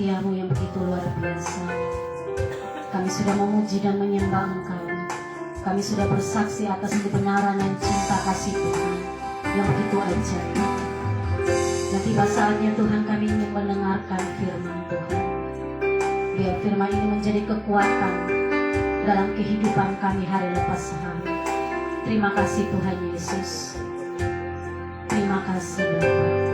setia-Mu yang begitu luar biasa. Kami sudah memuji dan menyembah Engkau. Kami sudah bersaksi atas kebenaran dan cinta kasih Tuhan yang begitu ajaib. Dan tiba saatnya Tuhan, kami ingin mendengarkan firman Tuhan. Biar firman ini menjadi kekuatan dalam kehidupan kami hari lepas hari. Terima kasih Tuhan Yesus. Terima kasih Bapa.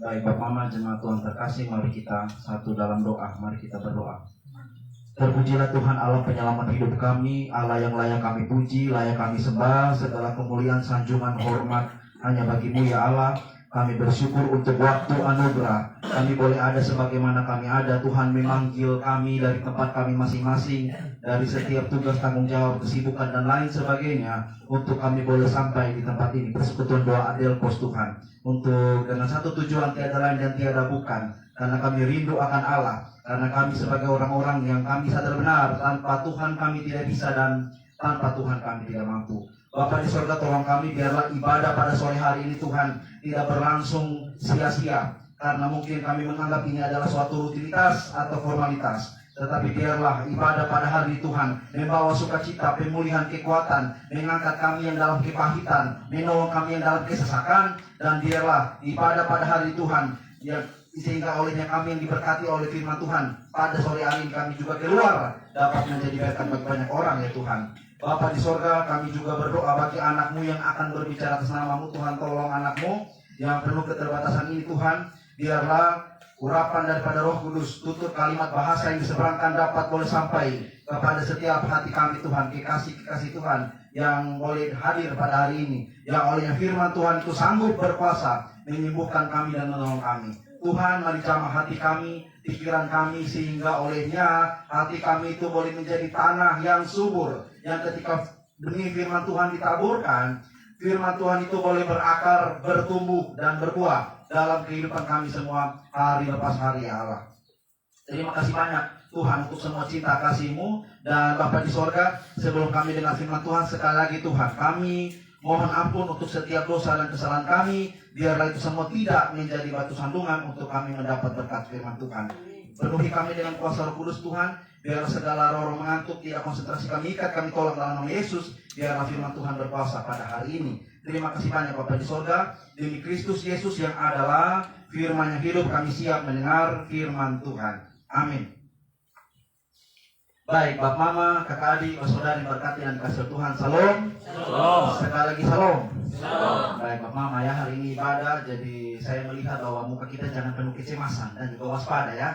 Baik Bapak Mama, jemaat Tuhan terkasih, mari kita satu dalam doa, mari kita berdoa. Terpujilah Tuhan Allah penyelamat hidup kami, Allah yang layak kami puji, layak kami sembah, segala kemuliaan, sanjungan, hormat hanya bagi-Mu ya Allah. Kami bersyukur untuk waktu anugerah. Kami boleh ada sebagaimana kami ada. Tuhan memanggil kami dari tempat kami masing-masing, dari setiap tugas, tanggung jawab, kesibukan dan lain sebagainya, untuk kami boleh sampai di tempat ini. Persekutuan doa Adelpos Tuhan, untuk dengan satu tujuan tiada lain dan tiada bukan, karena kami rindu akan Allah, karena kami sebagai orang-orang yang kami sadar benar tanpa Tuhan kami tidak bisa dan tanpa Tuhan kami tidak mampu. Bapa di surga, tolong kami biarlah ibadah pada sore hari ini Tuhan tidak berlangsung sia-sia, karena mungkin kami menganggap ini adalah suatu rutinitas atau formalitas. Tetapi biarlah ibadah pada hari Tuhan membawa sukacita, pemulihan, kekuatan, mengangkat kami yang dalam kepahitan, menolong kami yang dalam kesesakan, dan biarlah ibadah pada hari Tuhan yang sehingga olehnya kami yang diberkati oleh firman Tuhan pada sore hari ini kami juga keluar dapat menjadi berkat bagi banyak orang ya Tuhan. Bapa di sorga, kami juga berdoa bagi anakmu yang akan berbicara atas namamu. Tuhan, tolong anakmu yang penuh keterbatasan ini, Tuhan. Biarlah urapan daripada Roh Kudus, tutur kalimat bahasa yang diseberangkan dapat boleh sampai kepada setiap hati kami, Tuhan. Kekasih Tuhan yang boleh hadir pada hari ini, yang olehnya firman Tuhan itu sanggup berkuasa menyembuhkan kami dan menolong kami. Tuhan, mari jamah hati kami, pikiran kami, sehingga olehnya hati kami itu boleh menjadi tanah yang subur, yang ketika benih firman Tuhan ditaburkan, firman Tuhan itu boleh berakar, bertumbuh, dan berbuah dalam kehidupan kami semua hari lepas hari, ya Allah. Terima kasih banyak Tuhan untuk semua cinta kasih-Mu. Dan Bapa di sorga, sebelum kami dengar firman Tuhan, sekali lagi Tuhan, kami mohon ampun untuk setiap dosa dan kesalahan kami. Biarlah itu semua tidak menjadi batu sandungan untuk kami mendapat berkat firman Tuhan. Penuhi kami dengan kuasa Roh Kudus, Tuhan. Biarlah segala roh mengantuk, tidak konsentrasi kami ikat, kami tolak dalam nama Yesus. Biarlah firman Tuhan berkuasa pada hari ini. Terima kasih banyak Bapa di sorga. Demi Kristus Yesus yang adalah firman yang hidup, kami siap mendengar firman Tuhan. Amin. Baik, Bapak Mama, kakak adik, saudari berkati dan kasih Tuhan. Salam. Salam. Sekali lagi salam. Salam. Baik, Bapak Mama, ya hari ini ibadah, jadi saya melihat bahwa muka kita jangan penuh kecemasan dan juga waspada ya.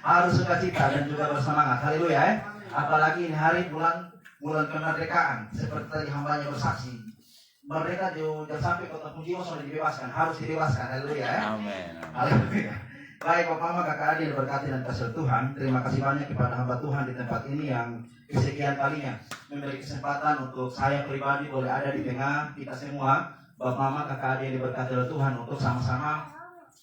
Harus sukacita dan juga bersemangat. Haleluya ya. Apalagi ini hari bulan kemerdekaan, seperti tadi hambanya bersaksi. Merdeka jangan sampai kota Pujiwa sudah dibebaskan, harus dibebaskan. Haleluya ya. Amin. Haleluya. Baik Bapak Mama, kakak adik berkati dan kasih Tuhan. Terima kasih banyak kepada hamba Tuhan di tempat ini yang kesekian kalinya memberi kesempatan untuk saya pribadi boleh ada di tengah kita semua. Bapak Mama, kakak adik diberkati oleh Tuhan untuk sama-sama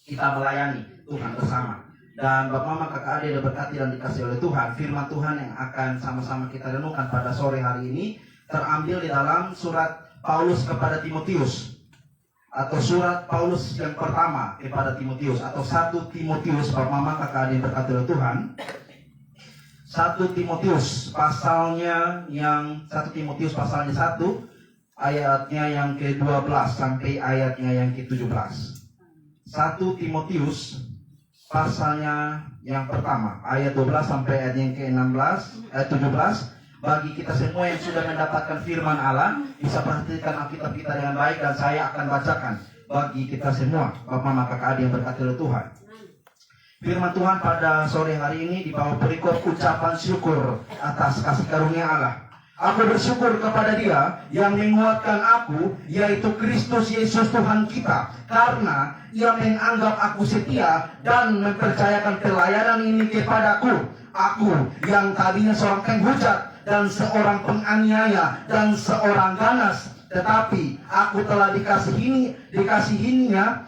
kita melayani Tuhan bersama. Dan Bapak Mama, kakak adik diberkati dan dikasih oleh Tuhan. Firman Tuhan yang akan sama-sama kita renungkan pada sore hari ini terambil di dalam surat Paulus kepada Timotius, atau surat Paulus yang pertama kepada Timotius, atau 1 Timotius. Bapak Mama, kakak adik berkati oleh Tuhan. 1 Timotius pasalnya 1 ayatnya yang ke-12 sampai ayatnya yang ke-17. 1 Timotius pasalnya yang pertama ayat 12 sampai ayat yang ke-17. Bagi kita semua yang sudah mendapatkan firman Allah, bisa perhatikan Alkitab kita dengan baik, dan saya akan bacakan bagi kita semua, Bapak Mama, kakak adik yang berkati oleh Tuhan. Firman Tuhan pada sore hari ini di bawah perikop ucapan syukur atas kasih karunia Allah. Aku bersyukur kepada Dia yang menguatkan aku, yaitu Kristus Yesus Tuhan kita, karena Ia menganggap aku setia dan mempercayakan pelayanan ini kepadaku. Aku yang tadinya seorang penghujat dan seorang penganiaya dan seorang ganas, tetapi aku telah dikasihinya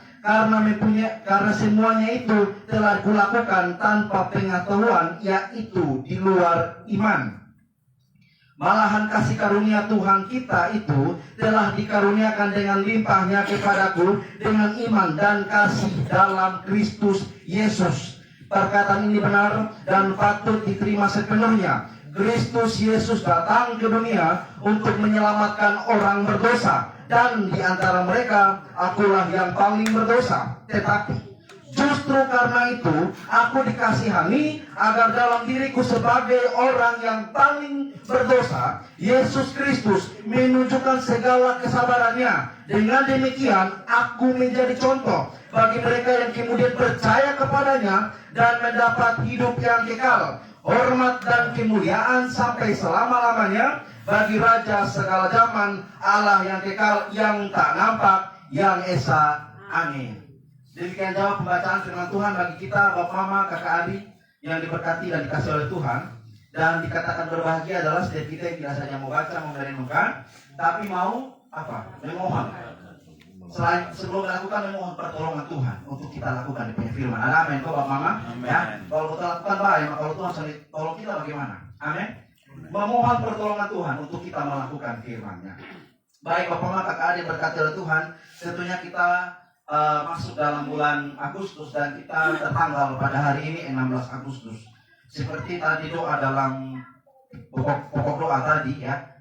karena semuanya itu telah kulakukan tanpa pengetahuan, yaitu di luar iman. Malahan kasih karunia Tuhan kita itu telah dikaruniakan dengan limpahnya kepadaku dengan iman dan kasih dalam Kristus Yesus. Perkataan ini benar dan patut diterima sepenuhnya. Kristus Yesus datang ke dunia untuk menyelamatkan orang berdosa, dan di antara mereka akulah yang paling berdosa. Tetapi justru karena itu aku dikasihani, agar dalam diriku sebagai orang yang paling berdosa, Yesus Kristus menunjukkan segala kesabarannya. Dengan demikian aku menjadi contoh bagi mereka yang kemudian percaya kepadanya dan mendapat hidup yang kekal. Hormat dan kemuliaan sampai selama-lamanya bagi Raja segala zaman, Allah yang kekal, yang tak nampak, yang esa. Amin. Demikian jawab pembacaan firman Tuhan bagi kita, Bapak Mama, kakak adik yang diberkati dan dikasih oleh Tuhan. Dan dikatakan berbahagia adalah setiap kita yang tidak saja mau baca, mau merenungkan, tapi mau apa? Memohon. Sebelum melakukan, memohon pertolongan Tuhan untuk kita lakukan di firman. Amin. Kau Bapak Mama, ya. Kalau kita lakukan baik, maka kalau Tuhan tolong kita bagaimana? Amin. Memohon pertolongan Tuhan untuk kita melakukan firman-Nya. Baik Bapak Mama, kakak adik berkati oleh Tuhan, tentunya kita masuk dalam bulan Agustus, dan kita tertanggal pada hari ini 16 Agustus. Seperti tadi doa dalam pokok doa tadi ya.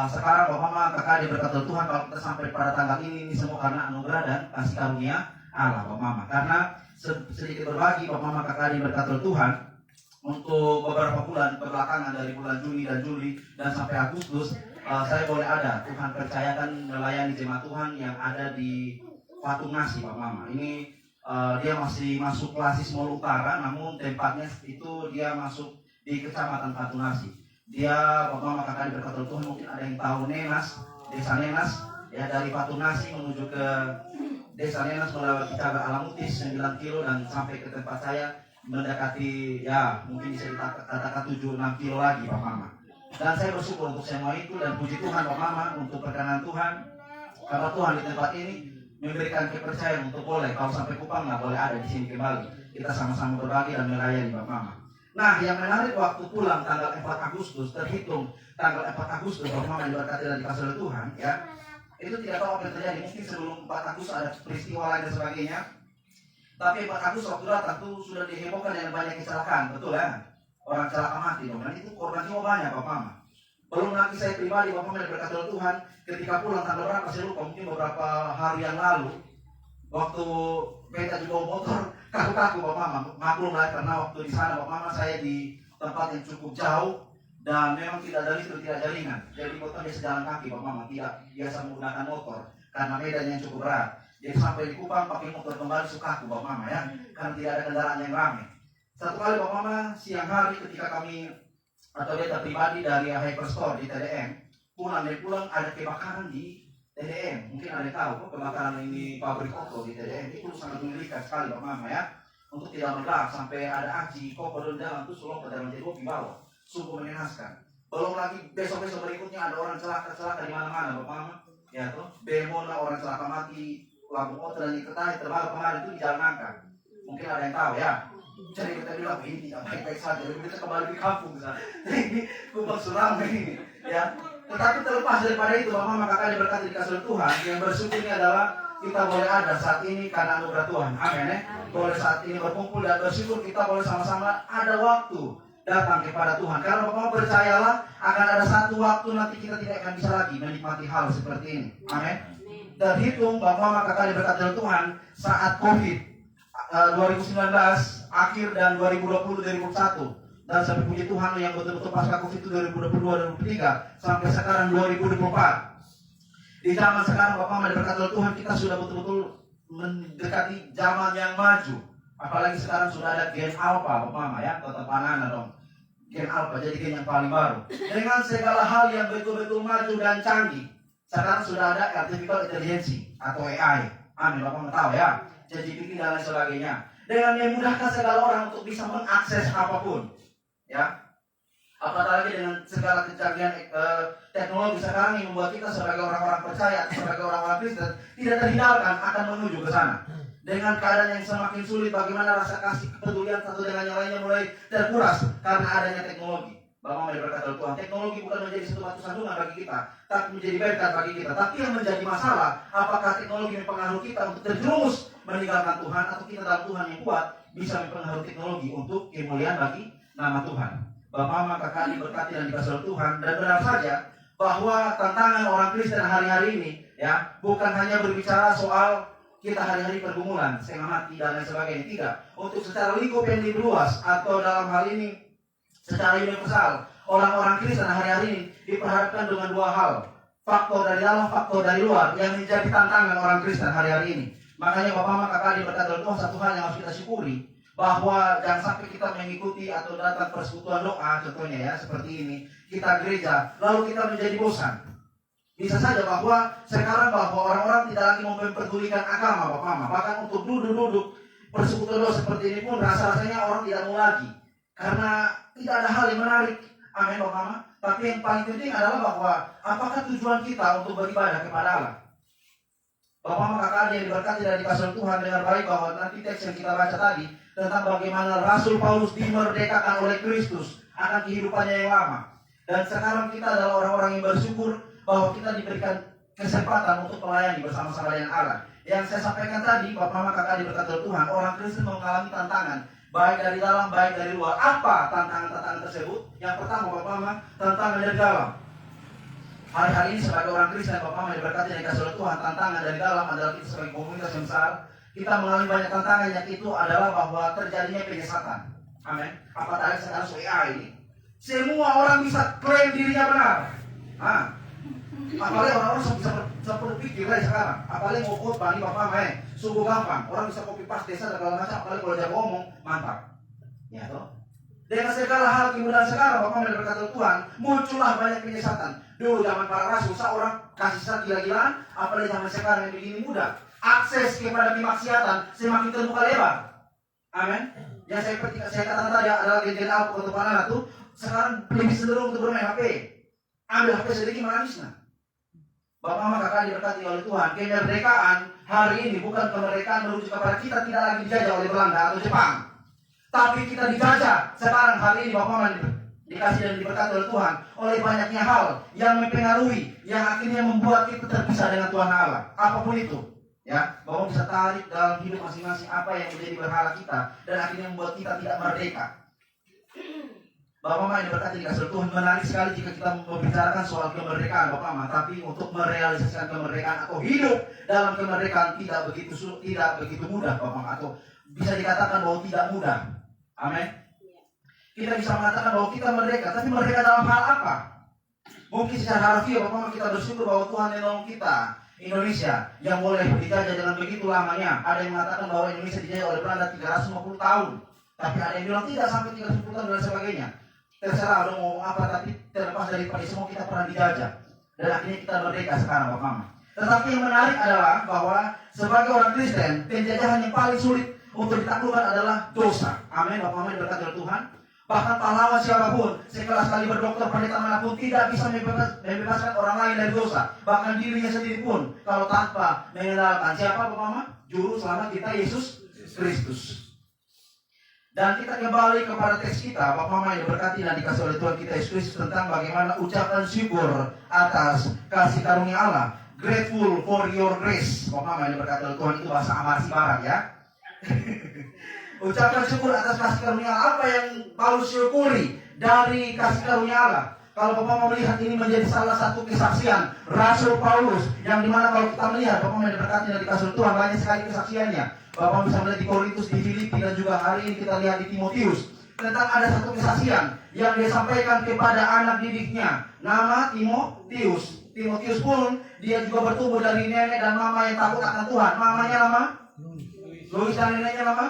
Sekarang Bapak Mama, kakak adik berkata Tuhan, kalau kita sampai pada tanggal ini semua karena anugerah dan kasih karunia Allah, Bapak Mama. Karena sedikit berbagi, Bapak Mama, kakak adik berkata Tuhan, untuk beberapa bulan belakangan dari bulan Juni dan Juli dan sampai Agustus saya boleh ada. Tuhan percayakan melayani jemaat Tuhan yang ada di Patunasi, Pak Mama. Ini dia masih masuk Klasis Mall Utara, namun tempatnya itu dia masuk di Kecamatan Patunasi. Dia, Pak Mama, kakak berkata Tuhan, mungkin ada yang tahu Nenas, Desa Nenas, ya dari Patunasi menuju ke Desa Nenas melewati Cagar Alamutis 9 kilo dan sampai ke tempat saya mendekati ya mungkin bisa dikatakan 7-6 kilo lagi, Pak Mama. Dan saya bersyukur untuk semua itu dan puji Tuhan, Pak Mama, untuk perkenan Tuhan, karena Tuhan di tempat ini memberikan kepercayaan untuk boleh kalau sampai Kupang nggak boleh ada di sini kembali. Kita sama-sama berbagi dan melayani, Pak Mama. Nah, yang menarik waktu pulang tanggal 4 Agustus, terhitung tanggal 4 Agustus, Pak Mama diberkati dan dikasih Tuhan, ya. Itu tidak tahu apa yang terjadi. Mungkin sebelum 4 Agustus ada peristiwa lain dan sebagainya. Tapi 4 Agustus waktu datang tuh sudah dihebohkan dengan banyak kecelakaan, betul ya? Orang celaka mati dong, dan itu korban jiwa banyak, Pak Mama. Belum lagi saya pribadi, Pak Mama diberkati oleh Tuhan, ketika pulang tanggal berapa saya lupa, mungkin beberapa hari yang lalu, waktu beta juga motor kaku-kaku, Pak Mama. Maklum lah karena waktu di sana, Pak Mama, saya di tempat yang cukup jauh dan memang tidak ada listrik, tidak jaringan. Jadi motor biasa jalan kaki, Pak Mama, tidak biasa menggunakan motor karena medannya yang cukup berat. Jadi sampai di Kupang pakai motor kembali sukaku, Pak Mama, ya, karena tidak ada kendaraan yang ramai. Satu kali, Pak Mama, siang hari ketika kami atau beta pribadi dari Hyperstore di TDM pulang ada kebakaran di TDM. Mungkin ada yang tahu kok kebakaran ini pabrik Koko di TDM itu sangat mengerikan sekali, Pak Mama, ya. Untuk tidak meledak sampai ada aji Koko dan jalan itu sulung pada menjadi di bawah. Sungguh mengenaskan. Belum lagi besok-besok berikutnya ada orang celaka di mana-mana, Pak Mama. Ya tuh, Bemona orang celaka mati, lampu motor dan diketahui terbaru kemarin itu di Jalan Nangka. Mungkin ada yang tahu, ya. Jadi kita bilang ini tidak baik-baik saja. Jadi kita kembali di kampung misalnya. Ini Kupang Surama ini, ya. Tetapi terlepas daripada itu, Pak Mama, kakak diberkati dikasih Tuhan. Yang bersyukurnya adalah kita boleh ada saat ini karena anugerah Tuhan. Amin, ya. Boleh saat ini berkumpul dan bersyukur kita boleh sama-sama ada waktu datang kepada Tuhan. Karena Pak Mama percayalah akan ada satu waktu nanti kita tidak akan bisa lagi menikmati hal seperti ini. Amin. Terhitung Pak Mama, kakak diberkati Tuhan saat COVID 2019 akhir dan 2020-2021 dan sampai puji Tuhan yang betul-betul pasca COVID itu 2022-2023 sampai sekarang 2024. Di zaman sekarang Bapak Mama diberkati Tuhan, kita sudah betul-betul mendekati zaman yang maju. Apalagi sekarang sudah ada gen alpha, Bapak Mama, ya, tetap anak-anak dong. Gen alpha jadi gen yang paling baru. Dengan segala hal yang betul-betul maju dan canggih. Sekarang sudah ada artificial intelligence atau AI. Amin, Bapak Mama tahu, ya. ChatGPT dan lain sebagainya, dengan memudahkan segala orang untuk bisa mengakses apapun, ya. Apalagi dengan segala kecanggihan teknologi sekarang yang membuat kita sebagai orang-orang percaya, sebagai orang-orang Kristen tidak terhindarkan akan menuju ke sana. Dengan keadaan yang semakin sulit, bagaimana rasa kasih kepedulian satu dengan yang lainnya mulai terkuras karena adanya teknologi. Bapak Mama diberkati Tuhan, teknologi bukan menjadi satu batu sandungan bagi kita, tapi menjadi berkat bagi kita. Tapi yang menjadi masalah, apakah teknologi mempengaruhi kita untuk terjerumus meninggalkan Tuhan, atau kita dalam Tuhan yang kuat bisa mempengaruhi teknologi untuk kemuliaan bagi nama Tuhan. Bapak Mama, kakak diberkati dan dikasihi Tuhan, dan benar saja bahwa tantangan orang Kristen hari-hari ini, ya, bukan hanya berbicara soal kita hari-hari pergumulan, setengah mati dan lain sebagainya, tidak. Untuk secara lingkup yang lebih luas atau dalam hal ini secara universal, orang-orang Kristen hari-hari ini diperhadapkan dengan dua hal, faktor dari dalam, faktor dari luar, yang menjadi tantangan orang Kristen hari-hari ini. Makanya Bapak Mama, kakak diberkati Tuhan, satu hal yang harus kita syukuri, bahwa jangan sampai kita mengikuti atau datang persekutuan doa, contohnya ya, seperti ini, kita gereja, lalu kita menjadi bosan. Bisa saja bahwa sekarang bahwa orang-orang tidak lagi memperdulikan agama, Bapak Mama. Bahkan untuk duduk-duduk persekutuan doa seperti ini pun rasa-rasanya orang tidak mau lagi. Karena tidak ada hal yang menarik. Amin, Bapak Mama. Tapi yang paling penting adalah bahwa apakah tujuan kita untuk beribadah kepada Allah. Bapak Mama, kakak yang diberkati dan dikasihi Tuhan, dengar baik bahwa nanti teks yang kita baca tadi tentang bagaimana Rasul Paulus dimerdekakan oleh Kristus akan kehidupannya yang lama. Dan sekarang kita adalah orang-orang yang bersyukur bahwa kita diberikan kesempatan untuk melayani bersama-sama dengan Allah. Yang saya sampaikan tadi, Bapak Mama, kakak diberkati Tuhan, orang Kristen mengalami tantangan baik dari dalam, baik dari luar. Apa tantangan-tantangan tersebut? Yang pertama, Bapak Mama, tantangan dari dalam. Hari-hari ini sebagai orang Kristen, Bapak Mama diberkati dan dikasihi Tuhan, tantangan dari dalam adalah kita sebagai komunitas yang besar, kita mengalami banyak tantangan, yang itu adalah bahwa terjadinya penyesatan. Amin. Apalagi sekarang AI ini, semua orang bisa klaim dirinya benar. Apalagi orang-orang bisa berpikir sekarang. Apalagi mau khotbah nih bapak sungguh gampang. Orang bisa copy paste desa dan segala macam. Apalagi kalau dia ngomong mantap. Ya toh. Dengan segala hal kemudahan sekarang bapak berkata Tuhan, muncullah banyak penyesatan. Dulu zaman para rasul, seorang kasih sesat gila-gilaan. Apalagi zaman sekarang yang begini mudah. Akses kepada kemaksiatan semakin terbuka lebar. Amin. Yang saya katakan tadi adalah gen-gen Alpha atau Panana tuh sekarang lebih cenderung untuk bermain HP. Ambil HP sedikit menangisnya. Bapak mama kakak diberkati oleh Tuhan. Kemerdekaan hari ini bukan kemerdekaan merujuk kepada kita tidak lagi dijajah oleh Belanda atau Jepang, tapi kita dijajah sekarang hari ini. Bapak mama dikasih dan diberkati oleh Tuhan oleh banyaknya hal yang mempengaruhi, yang akhirnya membuat kita terpisah dengan Tuhan Allah. Apapun itu. Ya, bahwa bisa tarik dalam hidup masing-masing apa yang menjadi berhala kita dan akhirnya membuat kita tidak merdeka. Bapak Mama yang diberkati dikasih Tuhan, menarik sekali jika kita membicarakan soal kemerdekaan Bapak Mama, tapi untuk merealisasikan kemerdekaan atau hidup dalam kemerdekaan tidak begitu mudah Bapak Mama, atau bisa dikatakan bahwa tidak mudah. Amin. Kita bisa mengatakan bahwa kita merdeka, tapi merdeka dalam hal apa? Mungkin secara harfiah Bapak Mama kita bersyukur bahwa Tuhan menolong kita. Indonesia yang boleh dijajah dengan begitu lamanya. Ada yang mengatakan bahwa Indonesia dijajah oleh Belanda 350 tahun. Tapi ada yang bilang tidak sampai 350 tahun dan sebagainya. Terserah ada ngomong apa, tapi terlepas daripada semua kita pernah dijajah. Dan akhirnya kita merdeka sekarang Bapak Mama. Tetapi yang menarik adalah bahwa sebagai orang Kristen, penjajahan yang paling sulit untuk ditaklukkan adalah dosa. Amin. Bapak Mama diberkati oleh Tuhan. Bahkan pahlawan siapapun, sekelas kali berdokter pendeta manapun tidak bisa membebaskan orang lain dari dosa. Bahkan dirinya sendiri pun, kalau tanpa mengenalkan siapa Bapak Mama? Juru selamat kita Yesus Kristus. Dan kita kembali kepada teks kita, Bapak Mama yang diberkati dan dikasih oleh Tuhan kita Yesus Kristus, tentang bagaimana ucapan syukur atas kasih karunia Allah. Grateful for your grace. Bapak Mama yang diberkati oleh Tuhan, itu bahasa Amarsi Barat ya. Ucapan syukur atas kasih karunia Allah. Apa yang Paulus syukuri dari kasih karunia Allah? Kalau Bapak mau melihat, ini menjadi salah satu kesaksian Rasul Paulus, yang dimana kalau kita melihat Bapak mau diberkati dan dikasih Tuhan, banyak sekali kesaksiannya. Bapak bisa melihat di Korintus, di Filipi, dan juga hari ini kita lihat di Timotius, tentang ada satu kesaksian yang disampaikan kepada anak didiknya, nama Timotius. Timotius pun dia juga bertumbuh dari nenek dan mama yang takut akan Tuhan. Mamanya nama Louis dan neneknya nama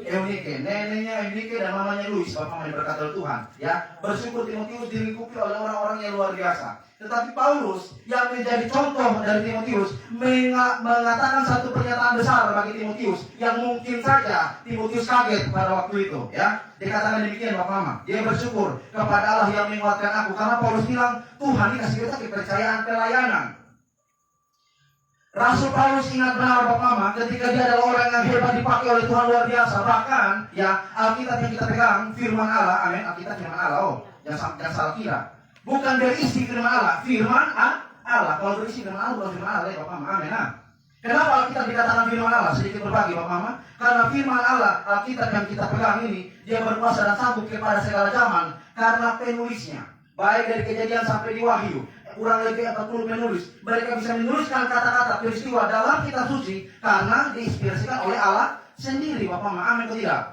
Eunike. Neneknya Eunike dan mamanya Louis. Bapak mau diberkati oleh Tuhan. Ya, bersyukur Timotius dilingkupi oleh orang-orang yang luar biasa. Tetapi Paulus yang menjadi contoh dari Timotius mengatakan satu pernyataan besar bagi Timotius yang mungkin saja Timotius kaget pada waktu itu. Ya, dikatakan demikian Bapak Mama. Dia bersyukur kepada Allah yang menguatkan aku, karena Paulus bilang Tuhan ini kasih kita kepercayaan pelayanan. Rasul Paulus ingat benar Bapak Mama, ketika dia adalah orang yang hebat dipakai oleh Tuhan luar biasa. Bahkan ya, Alkitab yang kita pegang firman Allah. Amin. Alkitab firman Allah. Jangan salah kira. Bukan berisi firman Allah, firman Allah. Kalau berisi firman Allah bukan firman Allah ya Bapak Mama. Amin. Kenapa Alkitab dikatakan firman Allah? Sedikit berbagi Bapak Mama. Karena firman Allah, Alkitab yang kita pegang ini, dia berkuasa dan sanggup kepada segala zaman. Karena penulisnya, baik dari Kejadian sampai di Wahyu, kurang lebih 40 penulis. Mereka bisa menuliskan kata-kata peristiwa dalam kitab suci karena diinspirasikan oleh Allah sendiri Bapak Mama. Amin atau tidak?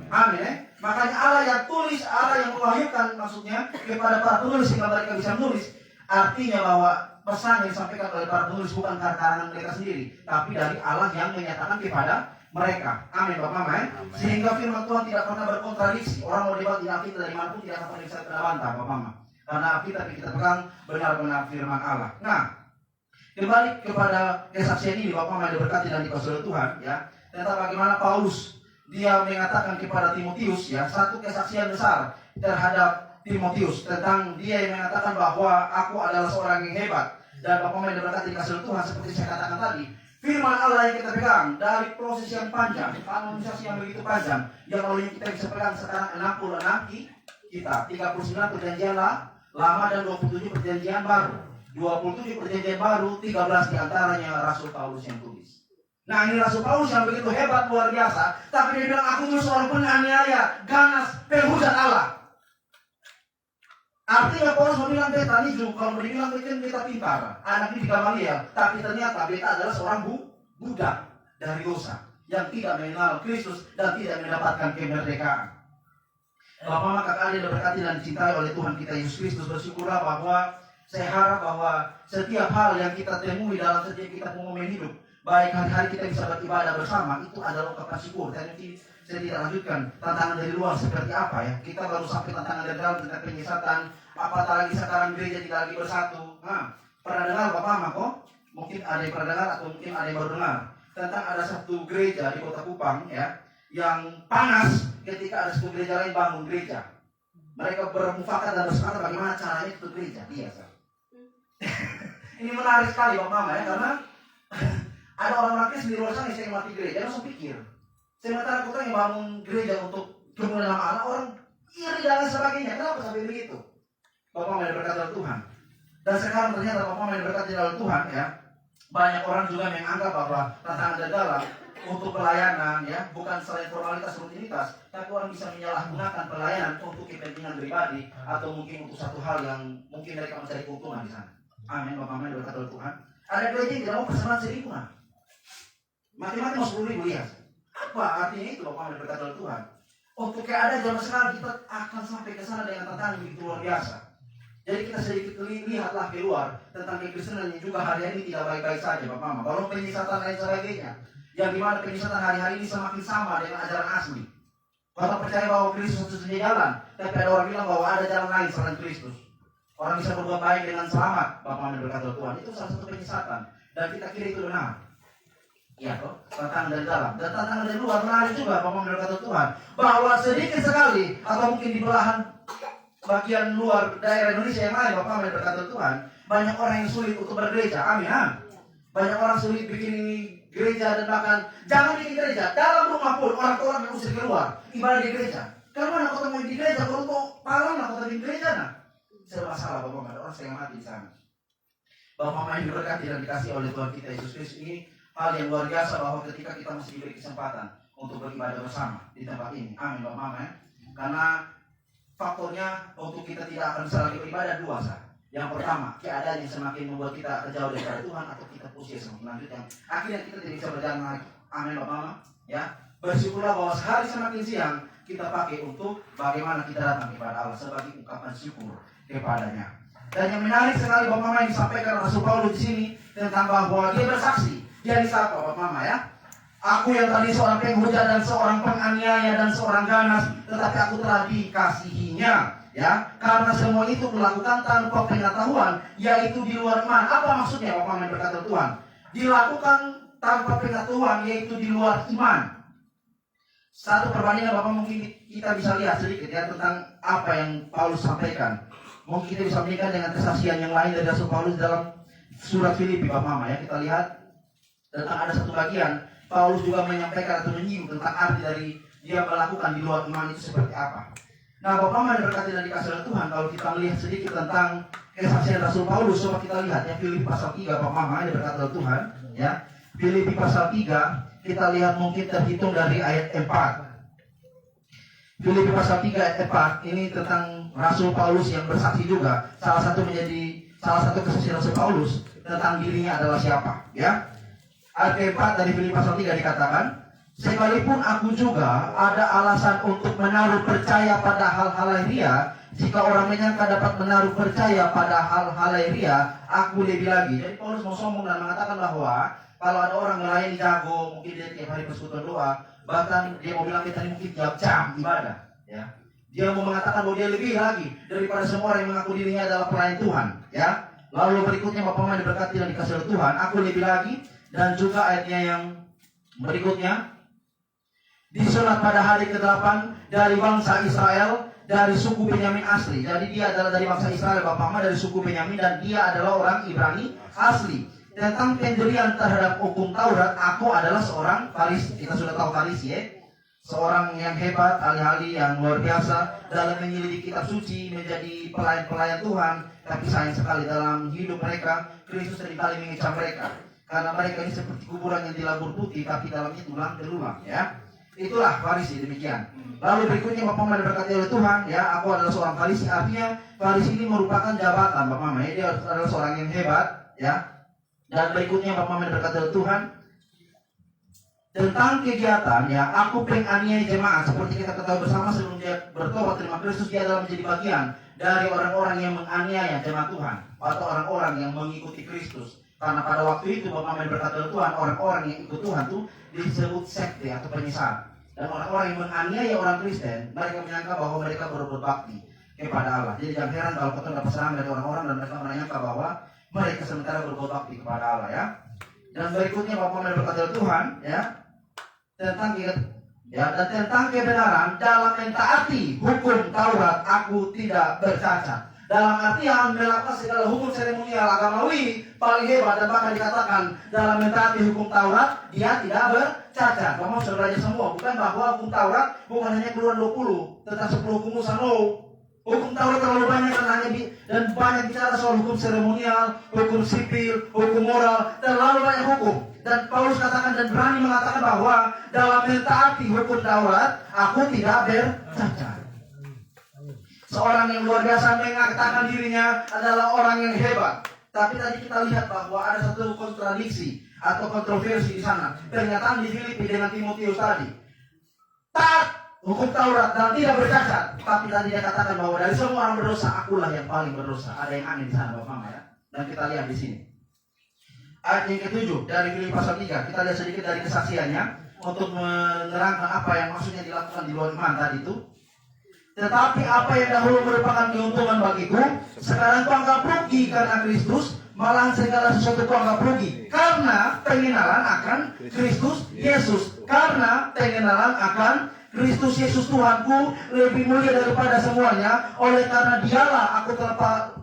Amin. Makanya Allah yang tulis, Allah yang mewahyukan maksudnya kepada para penulis sehingga mereka bisa menulis. Artinya bahwa pesan yang disampaikan oleh para penulis bukan karangan mereka sendiri, tapi dari Allah yang menyatakan kepada mereka. Amin Bapak Mama. Sehingga firman Tuhan tidak pernah berkontradiksi. Orang mau debat di Alkitab dari mana pun tidak akan pernah bisa terbantah Bapak Mama. Karena Alkitab yang kita pegang benar-benar firman Allah. Nah, kembali kepada kesaksian ini Bapak Mama diberkati dan dikasihi oleh Tuhan ya, tentang bagaimana Paulus dia mengatakan kepada Timotius ya, satu kesaksian besar terhadap Timotius, tentang dia yang mengatakan bahwa aku adalah seorang yang hebat. Dan Bapak Mama diberkati dikasihi oleh Tuhan, seperti saya katakan tadi, firman Allah yang kita pegang dari proses yang panjang, kanonisasi yang begitu panjang, yang oleh kita bisa pegang sekarang 66 kita, 39 perjanjian lama dan 27 perjanjian baru. 27 perjanjian baru, 13 diantaranya Rasul Paulus yang tulis. Nah, ini Rasul Paulus yang begitu hebat, luar biasa. Tapi dia bilang, aku tuh seorang penganiaya, ganas, penghujat Allah. Artinya Paulus bilang beta ini juga, kalau dibilang beta pintar, anak ini Gamaliel. Tapi ternyata beta adalah seorang budak dari dosa yang tidak mengenal Kristus dan tidak mendapatkan kemerdekaan. Bapak Mama, kakak adik diberkati dan dicintai oleh Tuhan kita Yesus Kristus. Bersyukurlah bahwa saya harap bahwa setiap hal yang kita temui dalam setiap kita momen hidup, baik hari-hari kita bisa beribadah bersama, itu adalah ungkapan syukur. Dan mungkin saya tidak lanjutkan tantangan dari luar seperti apa ya. Kita baru sampai tantangan dari dalam tentang penyesatan. Apatah lagi sekarang gereja tidak lagi bersatu. Nah, pernah dengar Bapak Mama kok? Mungkin ada yang pernah dengar atau mungkin ada yang baru dengar tentang ada satu gereja di Kota Kupang ya, yang panas ketika ada satu gereja lain bangun gereja. Mereka bermufakat dan bersepakat bagaimana caranya itu gereja. Biasa. Ini menarik sekali Bapak Mama ya, karena ada orang-orang Kristen di luar sana yang saya mati gereja, langsung pikir sementara kota yang bangun gereja untuk kemuliaan nama Allah, orang iri dan sebagainya. Kenapa sampai begitu? Bapak Mama berkata Tuhan. Dan sekarang ternyata Bapak Mama berkata dalam Tuhan ya, banyak orang juga menganggap bahwa tantangan dalam untuk pelayanan ya, bukan selain formalitas rutinitas, tapi orang bisa menyalahgunakan pelayanan untuk kepentingan pribadi atau mungkin untuk satu hal yang mungkin mereka mencari keuntungan di sana. Amin. Bapak Mama berkata Tuhan. Ada gereja yang tidak mau persembahan 1.000. Mati-mati mau 10.000 lihat. Apa artinya itu Bapak Mama berkata Tuhan? Untuk keadaan zaman sekarang kita akan sampai ke sana dengan tantangan begitu luar biasa. Jadi kita sedikit lihatlah keluar tentang kekristenan yang juga hari ini tidak baik-baik saja Bapak Mama. Kalau penyesatan dan sebagainya, yang dimana penyesatan hari-hari ini semakin sama dengan ajaran asli. Bapak percaya bahwa Kristus satu-satunya jalan, tapi ada orang bilang bahwa ada jalan lain selain Kristus. Orang bisa berbuat baik dengan selamat. Bapak Mama berkata Tuhan, itu salah satu penyesatan. Dan kita kira itu benar. Iya kok, tantangan dari dalam. Dan tantangan dari luar menarik juga Bapak Mama berkata Tuhan, bahwa sedikit sekali atau mungkin di belahan bagian luar daerah Indonesia yang lain, Bapak Mama berkata Tuhan, banyak orang yang sulit untuk bergereja. Amin. Banyak orang sulit bikin gereja dan bahkan jangan bikin gereja dalam rumah pun orang-orang yang usir keluar ibadah di gereja. Karena mana kota mau di gereja, kalau kau palang lah kota di gereja nah. Serba salah Bapak Mama, ada orang setengah mati di sana. Bapak Mama yang diberkati dan dikasih oleh Tuhan kita Yesus Kristus, ini hal yang luar biasa bahwa ketika kita masih diberi kesempatan untuk beribadah bersama di tempat ini. Amin Bapak Mama ya. Karena faktornya untuk kita tidak akan bisa lagi beribadah dua sah. Yang pertama, keadaan yang semakin membuat kita jauh dari Tuhan atau kita usia semakin lanjut yang akhirnya kita tidak bisa berjalan lagi. Amin Bapak Mama ya. Bersyukurlah bahwa sehari semakin siang kita pakai untuk bagaimana kita datang kepada Allah sebagai ungkapan syukur kepadanya. Dan yang menarik sekali Bapak Mama yang disampaikan Rasul Paulus di sini tentang bahwa dia bersaksi. Dia disapa Bapak Mama ya. Aku yang tadi seorang penghujat dan seorang penganiaya dan seorang ganas, tetapi aku telah dikasihinya, ya. Karena semua itu melakukan tanpa pengetahuan, yaitu di luar iman. Apa maksudnya Bapak Mama berkata Tuhan? Dilakukan tanpa pengetahuan, yaitu di luar iman. Satu perbandingan Bapak mungkin kita bisa lihat sedikit ya tentang apa yang Paulus sampaikan. Mungkin kita bisa bandingkan dengan kesaksian yang lain dari Rasul Paulus dalam surat Filipi Bapak Mama ya. Kita lihat tentang ada satu bagian Paulus juga menyampaikan atau menyinggung tentang arti dari dia melakukan di luar iman itu seperti apa. Nah Bapak Mama berkati dan dikasih oleh Tuhan, kalau kita melihat sedikit tentang kesaksian Rasul Paulus, coba kita lihat ya Filipi pasal 3 Bapak Mama dia berkata oleh Tuhan ya. Filipi pasal 3 kita lihat mungkin terhitung dari ayat 4. Filipi pasal 3 ayat 4 ini tentang Rasul Paulus yang bersaksi juga. Salah satu kesaksian Rasul Paulus tentang dirinya adalah siapa ya. Ayat 4 dari Filipi pasal 3 dikatakan, sekalipun aku juga ada alasan untuk menaruh percaya pada hal-hal lahiriah, jika orang menyangka dapat menaruh percaya pada hal-hal lahiriah, aku lebih lagi. Jadi Paulus mau sombong dan mengatakan bahwa kalau ada orang melayani jago, mungkin dia tiap hari persekutuan doa, bahkan dia mau bilang kita ini mungkin jam ibadah, ya. Dia mau mengatakan bahwa dia lebih lagi daripada semua orang yang mengaku dirinya adalah pelayan Tuhan, ya. Lalu berikutnya Bapak Mama diberkati dan dikasih oleh Tuhan, aku lebih lagi. Dan juga ayatnya yang berikutnya, disunat pada hari ke-8 dari bangsa Israel, dari suku Benyamin asli. Jadi dia adalah dari bangsa Israel Bapak Mama, dari suku Benyamin, dan dia adalah orang Ibrani asli. Tentang pendirian terhadap hukum Taurat, aku adalah seorang Farisi. Kita sudah tahu Farisi ya. Seorang yang hebat, ahli-ahli yang luar biasa dalam menyelidiki kitab suci, menjadi pelayan-pelayan Tuhan. Tapi sayang sekali dalam hidup mereka, Kristus seringkali mengecam mereka. Karena mereka ini seperti kuburan yang dilabur putih, tapi dalamnya tulang belulang, ya. Itulah Farisi demikian. Lalu berikutnya Bapak Mama diberkati oleh Tuhan, ya. Aku adalah seorang Farisi, artinya Farisi ini merupakan jabatan Bapak Mama, ya. Dia adalah seorang yang hebat, ya. Dan berikutnya Bapak Mama diberkati oleh Tuhan. tentang kegiatan ya aku penganiaya jemaat, seperti kita ketahui bersama sebelum dia bertobat terima Kristus, dia adalah menjadi bagian dari orang-orang yang menganiaya jemaat Tuhan atau orang-orang yang mengikuti Kristus. Karena pada waktu itu Bapak Mama berkata Tuhan, orang-orang yang ikut Tuhan tuh disebut sekte atau penyesat. Dan orang-orang yang menganiaya orang Kristen, mereka menyangka bahwa mereka berbuat bakti kepada Allah. Jadi jangan heran kalau kita dapat serangan dari orang-orang dan mereka menyangka bahwa mereka sementara berbuat bakti kepada Allah ya. Dan berikutnya Bapak Mama berkata Tuhan ya tentang kebenaran dalam mentaati hukum Taurat aku tidak bercacat. Dalam artian melakukan segala hukum seremonial agamawi paling hebat, dan bahkan dikatakan dalam mentaati hukum Taurat dia tidak bercacat. Bapak sudah belajar semua, bukan bahwa hukum Taurat bukan hanya Keluaran 20 tentang 10 hukum Musa. Hukum Taurat terlalu banyak dan banyak bicara soal hukum seremonial, hukum sipil, hukum moral, terlalu banyak hukum. Dan Paulus katakan dan berani mengatakan bahwa dalam mentaati hukum Taurat aku tidak bercacat. Seorang yang luar biasa mengatakan dirinya adalah orang yang hebat. Tapi tadi kita lihat bahwa ada satu kontradiksi atau kontroversi di sana. Pernyataan di Filipi dengan Timotius tadi. Taat hukum Taurat dan tidak bercacat. Tapi tadi dia katakan bahwa dari semua orang berdosa, akulah yang paling berdosa. Ada yang aneh di sana Bapak Mama ya. Dan kita lihat di sini. Ayat yang ke-7 dari Filipi pasal 3. Kita lihat sedikit dari kesaksiannya untuk menerangkan apa yang maksudnya dilakukan di luar iman tadi itu. Tetapi apa yang dahulu merupakan keuntungan bagiku, sekarang kuanggap rugi karena Kristus, malahan segala sesuatu kuanggap rugi karena pengenalan akan Kristus Yesus. Karena pengenalan akan Kristus Yesus Tuhanku lebih mulia daripada semuanya. Oleh karena dialah aku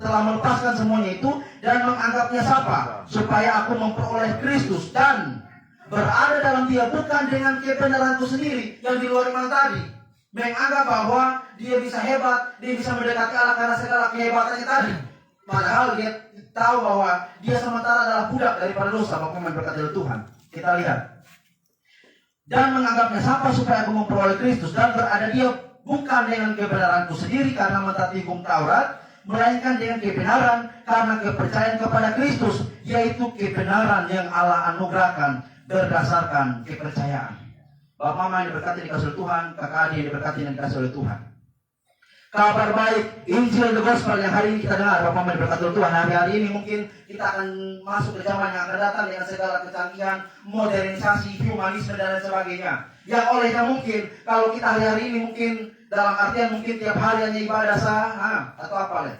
telah melepaskan semuanya itu dan menganggapnya sapa, supaya aku memperoleh Kristus dan berada dalam dia, bukan dengan kebenaranku sendiri yang di luar iman tadi. Menganggap bahwa dia bisa hebat, dia bisa mendekati Allah karena segala kehebatannya tadi. Padahal dia tahu bahwa dia sementara adalah budak daripada dosa. Bapak berkata Tuhan. Kita lihat. Dan menganggapnya sapa supaya aku memperoleh Kristus dan berada dia bukan dengan kebenaranku sendiri karena mentaati hukum Taurat, melainkan dengan kebenaran karena kepercayaan kepada Kristus, yaitu kebenaran yang Allah anugerahkan berdasarkan kepercayaan. Bapak Mama yang diberkati dikasih oleh Tuhan, kakak adik yang diberkati dan dikasih oleh Tuhan. Kabar baik, Injil the Gospel yang hari ini kita dengar, Bapak Mama diberkati oleh Tuhan. Hari ini mungkin kita akan masuk ke zaman yang akan datang dengan segala kecanggihan, modernisasi, humanisme dan lain sebagainya. Yang olehnya mungkin, kalau kita hari ini mungkin dalam artian mungkin tiap hari hanya ibadah atau apa leh.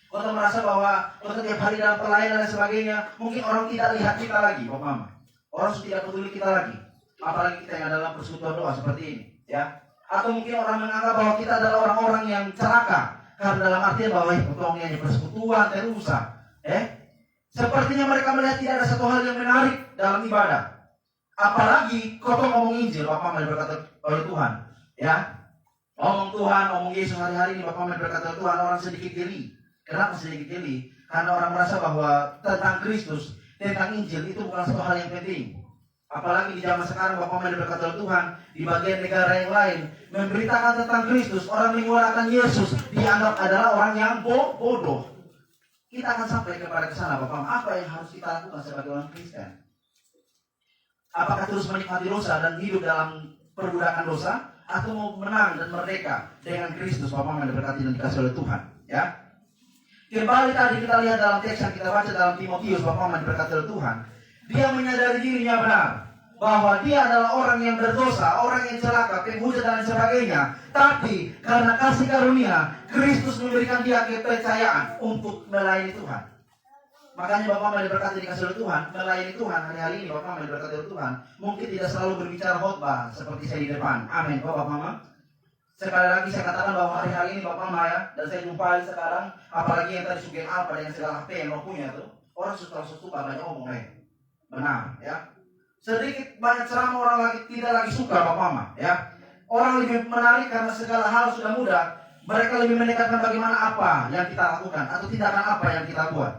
Atau merasa bahwa untuk tiap hari dalam pelayanan dan sebagainya, mungkin orang tidak lihat kita lagi, Bapak Mama. Orang sudah tidak peduli kita lagi. Apalagi kita yang dalam persekutuan doa seperti ini, ya. Atau mungkin orang menganggap bahwa kita adalah orang-orang yang celaka karena dalam artian bahwa potongnya hanya persekutuan terusak, sepertinya mereka melihat tidak ada satu hal yang menarik dalam ibadah. Apalagi kau ngomong Injil, Bapak berkata oleh Tuhan, ya. Ngomong Tuhan, ngomong Yesus hari-hari ini, Bapak berkata Tuhan, orang sedikit geli. Kenapa sedikit geli? Karena orang merasa bahwa tentang Kristus, tentang Injil itu bukan satu hal yang penting. Apalagi di zaman sekarang Bapak Mama berkata Tuhan, di bagian negara yang lain memberitakan tentang Kristus, orang menyuarakan Yesus dianggap adalah orang yang bodoh. Kita akan sampai kepada kesana Bapak Mama. Apa yang harus kita lakukan sebagai orang Kristen? Apakah terus menikmati dosa dan hidup dalam perbudakan dosa, atau mau menang dan merdeka dengan Kristus? Bapak Mama berkati dan dikasih oleh Tuhan, ya. Kembali tadi kita lihat dalam teks yang kita baca dalam Timotius, Bapak Mama berkati oleh Tuhan. Dia menyadari dirinya benar bahwa dia adalah orang yang berdosa, orang yang celaka, penghujat dan sebagainya. Tapi karena kasih karunia, Kristus memberikan dia kepercayaan untuk melayani Tuhan. Makanya Bapak Mama diberkati dikasih oleh Tuhan, melayani Tuhan hari ini Bapak Mama diberkati oleh Tuhan. Mungkin tidak selalu berbicara khotbah seperti saya di depan. Amin, Bapak Mama. Sekali lagi saya katakan bahwa hari-hari ini Bapak Mama ya, dan saya jumpai sekarang, apalagi yang tadi sugen apa dengan segala HP yang lo punya tuh, orang suka banyak ngomong benar ya. Sedikit banyak ceramah orang lagi tidak lagi suka Bapak Mama ya. Orang lebih menarik karena segala hal sudah mudah. Mereka lebih mendekatkan bagaimana apa yang kita lakukan atau tindakan apa yang kita buat.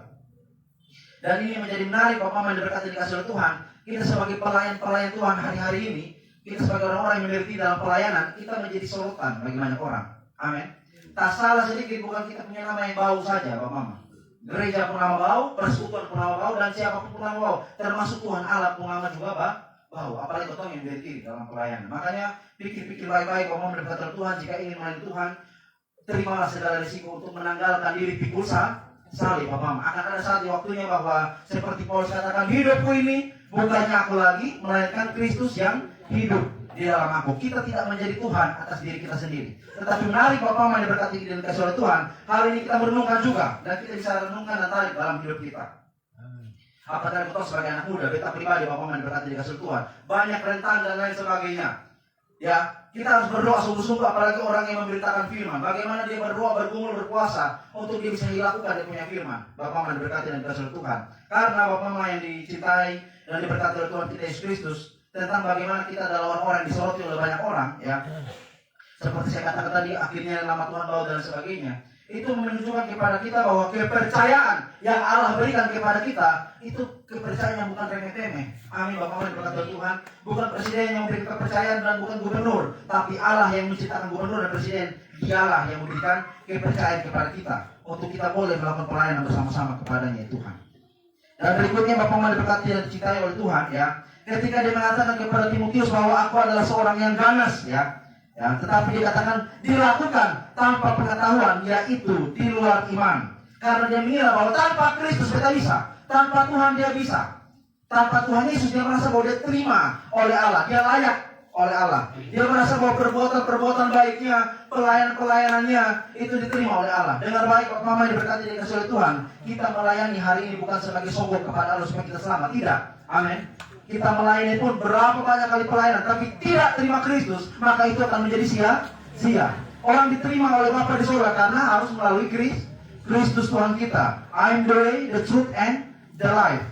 Dan ini menjadi menarik Bapak Mama diberkati dikasih oleh Tuhan. Kita sebagai pelayan Tuhan hari-hari ini, kita sebagai orang-orang yang mengerti dalam pelayanan, kita menjadi sorotan bagi banyak orang. Amin. Tak salah sedikit, bukan kita punya nama yang bau saja Bapak Mama. Gereja pun nama bau, persekutuan pun nama bau, dan siapapun pun nama bau. Termasuk Tuhan Allah pun nama juga bau, apalagi kau yang dari kiri dalam pelayanan. Makanya pikir-pikir baik-baik kalau mau mendekat Tuhan. Jika ingin melayani Tuhan, terimalah segala risiko untuk menanggalkan diri, pikul salib, Bapak. Akan ada saat di waktunya bahwa seperti Paulus katakan, hidupku ini bukannya aku lagi, melainkan Kristus yang hidup di dalam aku. Kita tidak menjadi Tuhan atas diri kita sendiri. Tetapi menarik Bapak yang diberkati dan dikasih oleh Tuhan, hal ini kita merenungkan juga. Dan kita bisa renungkan dan tarik dalam hidup kita. Apakah kita sebagai anak muda, beta pribadi Bapak yang diberkati dikasih Tuhan, banyak rentan dan lain sebagainya. Ya, kita harus berdoa sungguh-sungguh, apalagi orang yang memberitakan firman. Bagaimana dia berdoa, bergumul, berpuasa untuk dia bisa dilakukan dia punya firman. Bapak yang diberkati dan dikasih oleh Tuhan. Karena Bapak yang dicintai dan diberkati oleh Tuhan kita Yesus Kristus, tentang bagaimana kita adalah orang-orang yang disoroti oleh banyak orang, ya. Seperti saya katakan tadi, akhirnya nama Tuhan bau dan sebagainya. Itu menunjukkan kepada kita bahwa kepercayaan yang Allah berikan kepada kita itu kepercayaan yang bukan remeh-temeh. Amin. Bapak berkata Tuhan, bukan presiden yang memberikan kepercayaan dan bukan gubernur, tapi Allah yang menciptakan gubernur dan presiden. Dialah yang memberikan kepercayaan kepada kita untuk kita boleh melakukan pelayanan bersama-sama kepadanya Tuhan. Dan berikutnya Bapak berkati dan dicintai oleh Tuhan, ya. Ketika dia mengatakan kepada Timotius bahwa aku adalah seorang yang ganas, ya. Ya, tetapi dikatakan dilakukan tanpa pengetahuan, yaitu di luar iman. Karena dia mengira bahwa tanpa Kristus kita bisa, tanpa Tuhan dia bisa, tanpa Tuhan Yesus dia merasa bahwa dia terima oleh Allah, dia layak oleh Allah. Dia merasa bahwa perbuatan-perbuatan baiknya, pelayanan-pelayanannya itu diterima oleh Allah. Dengar baik, Bapak Mama diberkati dan dikasih oleh Tuhan. Kita melayani hari ini bukan sebagai sombong kepada Allah supaya kita selamat, tidak. Amin. Kita melayani pun berapa banyak kali pelayanan, tapi tidak terima Kristus, maka itu akan menjadi sia-sia. Orang diterima oleh Bapa di surga karena harus melalui Kristus Tuhan kita. I'm the way, the truth, and the life.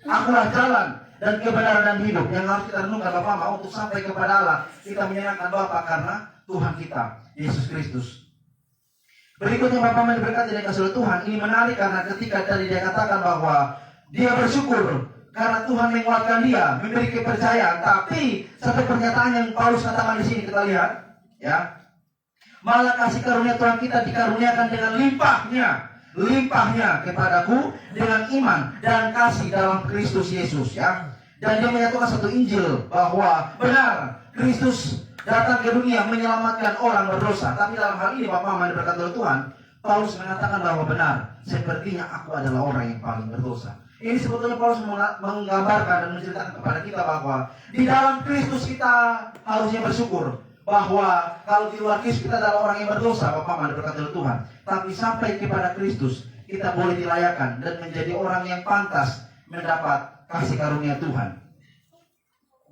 Akulah jalan dan kebenaran dan hidup. Yang harus kita renungkan Bapak untuk sampai kepada Allah, kita menyenangkan Bapa karena Tuhan kita, Yesus Kristus. Berikutnya Bapak diberkati dan dikasih oleh Tuhan. Ini menarik karena ketika tadi dia katakan bahwa dia bersyukur karena Tuhan menguatkan dia, memberi kepercayaan. Tapi satu pernyataan yang Paulus katakan di sini kita lihat, ya. Malah kasih karunia Tuhan kita dikaruniakan dengan limpahnya kepadaku dengan iman dan kasih dalam Kristus Yesus, ya. Dan dia menyatakan satu Injil bahwa benar Kristus datang ke dunia menyelamatkan orang berdosa. Tapi dalam hal ini Bapak yang diberkati oleh Tuhan, Paulus mengatakan bahwa benar, sepertinya aku adalah orang yang paling berdosa. Ini sebetulnya Paulus menggambarkan dan menceritakan kepada kita bahwa di dalam Kristus kita harusnya bersyukur. Bahwa kalau di luar Kristus kita adalah orang yang berdosa, Bapak yang diberkati oleh Tuhan. Tapi sampai kepada Kristus kita boleh dilayakan dan menjadi orang yang pantas mendapat kasih karunia Tuhan.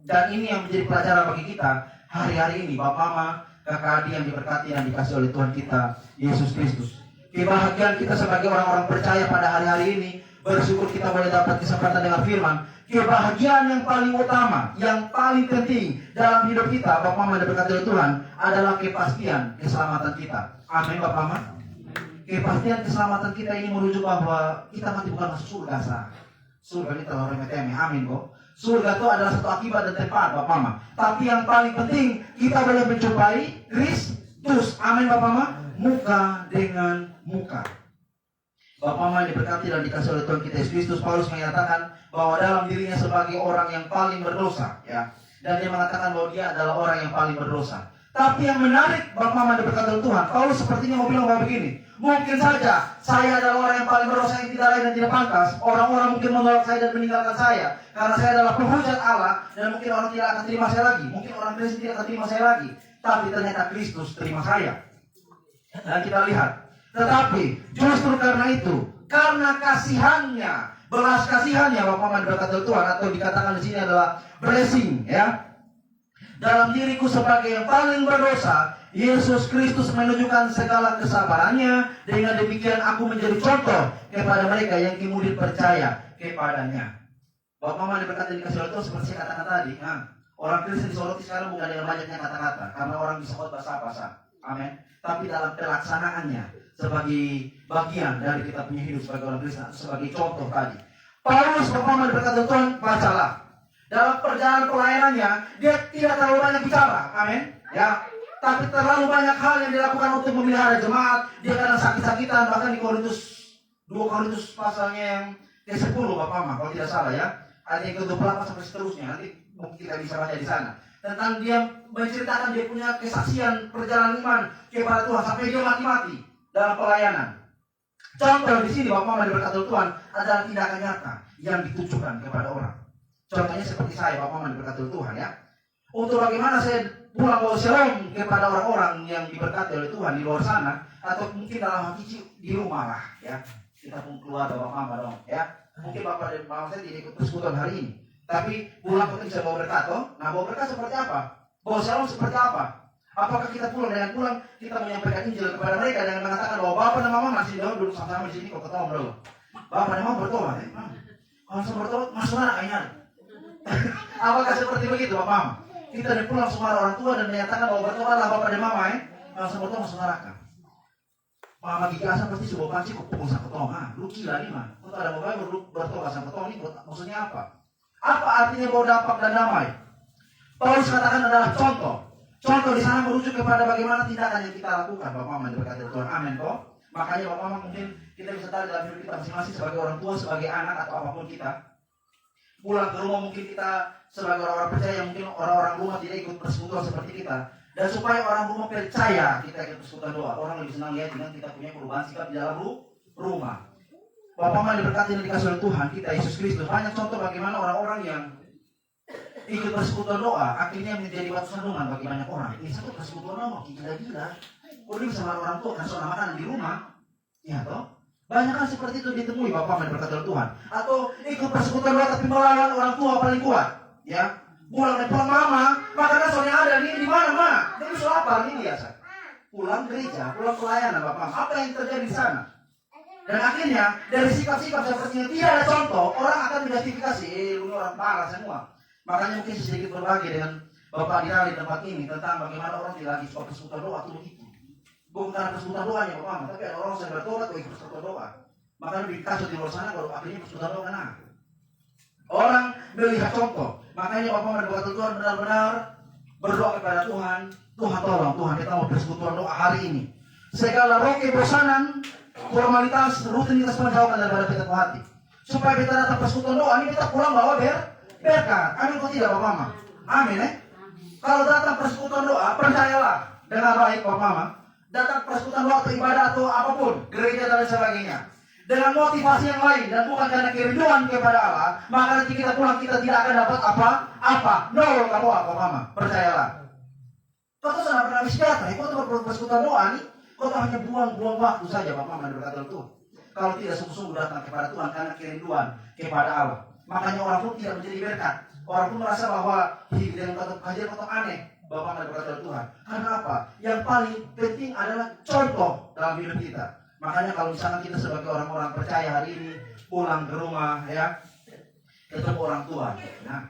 Dan ini yang menjadi pelajaran bagi kita hari-hari ini, Bapak Mama, kakak adik yang diberkati dan dikasih oleh Tuhan kita, Yesus Kristus. Kebahagiaan kita sebagai orang-orang percaya pada hari-hari ini, bersyukur kita boleh dapat kesempatan dengan firman. Kebahagiaan yang paling utama, yang paling penting dalam hidup kita, Bapak Mama diberkati oleh Tuhan, adalah kepastian keselamatan kita. Amin Bapak Mama. Kepastian keselamatan kita ini menuju bahwa kita mati bukan masuk surga sah. Surga ini telah remeh-temeh. Amin kok. Surga itu adalah satu akibat dan tempat Bapak Mama. Tapi yang paling penting kita boleh menjumpai Kristus. Amin Bapak Mama. Muka dengan muka. Bapak Mama diberkati dan dikasih oleh Tuhan kita Yesus Kristus. Paulus menyatakan bahwa dalam dirinya sebagai orang yang paling berdosa, ya. Dan dia mengatakan bahwa dia adalah orang yang paling berdosa. Tapi yang menarik, Bapak Mama diberkati oleh Tuhan, Paulus sepertinya mau bilang bahwa begini, mungkin saja saya adalah orang yang paling berdosa yang tidak lain dan tidak pantas. Orang-orang mungkin menolak saya dan meninggalkan saya karena saya adalah penghujat Allah, dan mungkin orang tidak akan terima saya lagi. Mungkin orang Kristen tidak akan terima saya lagi. Tapi ternyata Kristus terima saya. Dan kita lihat, tetapi justru karena itu, karena kasihannya, belas kasihannya, Bapak Mama diberkati oleh Tuhan, atau dikatakan di sini adalah blessing, ya. Dalam diriku sebagai yang paling berdosa, Yesus Kristus menunjukkan segala kesabarannya. Dengan demikian aku menjadi contoh kepada mereka yang kemudian percaya kepadanya. Bapak Mama diberkati dikasih oleh Tuhan, seperti saya katakan tadi, orang Kristen disoroti sekarang bukan dengan banyaknya kata-kata, karena orang bisa khotbah sah-sah. Amin. Tapi dalam pelaksanaannya sebagai bagian dari kita punya hidup sebagai orang Kristen, sebagai contoh tadi. Paulus, Bapak Mama diberkati Tuhan, bacalah. Dalam perjalanan pelayanannya, dia tidak terlalu banyak bicara, amin. Ya, tapi terlalu banyak hal yang dilakukan untuk memelihara jemaat. Dia kadang sakit-sakitan, bahkan di 2 Korintus pasalnya yang ke-10, Bapak Mama, kalau tidak salah ya. Ayat yang ke-28 sampai seterusnya. Nanti mungkin kita bisa baca di sana. Tentang dia menceritakan dia punya kesaksian perjalanan iman kepada Tuhan sampai dia mati-mati dalam pelayanan. Contoh di sini Bapak Mama diberkati Tuhan adalah tindakan nyata yang ditujukan kepada orang. Contohnya seperti saya, Bapak Mama diberkati Tuhan ya. Untuk bagaimana saya pulang bawa shalom kepada orang-orang yang diberkati oleh Tuhan di luar sana, atau mungkin dalam hati di rumah lah ya. Kita pun keluar Bapak Mama dong ya. Mungkin Bapak dan Mama saya tidak ikut persekutuan hari ini, tapi pulang kita bisa bawa berkat toh. Nah, bawa berkat seperti apa? Bawa shalom seperti apa? Apakah kita pulang kita menyampaikan Injil kepada mereka dengan mengatakan bahwa Bapak dan Mama masih duduk sama-sama di sini kok ketemu belum? Bapak dan Mama bertobat ya? Kalau bertobat masuk anak kayaknya. Apakah seperti begitu Bapak Mama? Kita pulang semua orang tua dan menyatakan bahwa bertobatlah Bapak dan Mama ya? Langsung bertobat masuk neraka. Mama gigi asam pasti sebuah panci kok pukul sang ketong. Lu gila nih mah. Kok ada bapak bertobat sang ketong ini maksudnya apa? Apa artinya bawa dampak dan damai? Paulus katakan adalah contoh. Contoh di sana merujuk kepada bagaimana tindakan yang kita lakukan. Bapak Mama diberkati Tuhan. Amin kok. Makanya Bapak Mama mungkin kita bisa tahu dalam hidup kita masing-masing sebagai orang tua, sebagai anak atau apapun kita. Pulang ke rumah mungkin kita sebagai orang-orang percaya, mungkin orang-orang rumah tidak ikut persekutuan seperti kita. Dan supaya orang rumah percaya kita ikut persekutuan doa, orang lebih senang lihat dengan kita punya perubahan sikap di dalam rumah. Bapak Mama diberkati dan dikasih oleh Tuhan kita Yesus Kristus. Banyak contoh bagaimana orang-orang yang ikut persekutuan doa akhirnya menjadi batu sandungan bagi banyak orang. Ini satu persekutuan doa, gila-gila. Kok dia bisa marah orang tua kan soal makanan di rumah? Ya toh? Banyak kan seperti itu ditemui Bapak Mama diberkati oleh Tuhan. Atau ikut persekutuan doa tapi melawan orang tua paling kuat. Ya, pulang dan pulang Mama, makanan soalnya ada di mana Ma? Dia soal apa ini biasa? Pulang gereja, pulang pelayanan Bapak Mama. Apa yang terjadi di sana? Dan akhirnya dari sikap-sikap seperti ini tidak ada contoh, orang akan menjustifikasi, lu orang parah semua. Makanya mungkin sedikit berbagi dengan Bapak Dira di tempat ini tentang bagaimana orang tidak lagi suka persekutuan doa itu begitu. Bukan karena persekutuan doanya Bapak Mama, tapi ada orang yang bertobat ikut persekutuan doa. Makanya di kasus di luar sana baru akhirnya persekutuan doa kena. Orang melihat contoh. Makanya Bapak Mama diberkati Tuhan benar-benar berdoa kepada Tuhan. Tuhan tolong, Tuhan kita mau persekutuan doa hari ini. Segala roh kebosanan, formalitas, rutinitas menjauhkan daripada kita hati. Supaya kita datang persekutuan doa ini kita pulang bawa berkat. Amin kok tidak Bapak Mama? Amin Kalau datang persekutuan doa, percayalah dengan baik Bapak Mama. Datang persekutuan doa atau ibadah atau apapun, gereja dan sebagainya. Dengan motivasi yang lain dan bukan karena kerinduan kepada Allah, maka nanti kita pulang kita tidak akan dapat apa-apa. Nol kamu Bapak Mama, percayalah. Kau tuh sangat pernah sejahtera, kau tuh persekutuan doa nih. Kau tuh hanya buang-buang waktu saja Bapak Mama diberkati Tuhan. Kalau tidak sungguh-sungguh datang kepada Tuhan karena kerinduan kepada Allah. Makanya orang pun tidak menjadi berkat. Orang pun merasa bahwa hidup yang kajian kotak aneh. Bapak Mama diberkati Tuhan. Karena apa? Yang paling penting adalah contoh dalam hidup kita. Makanya kalau misalnya kita sebagai orang-orang percaya hari ini pulang ke rumah ya, ketemu orang tua, nah,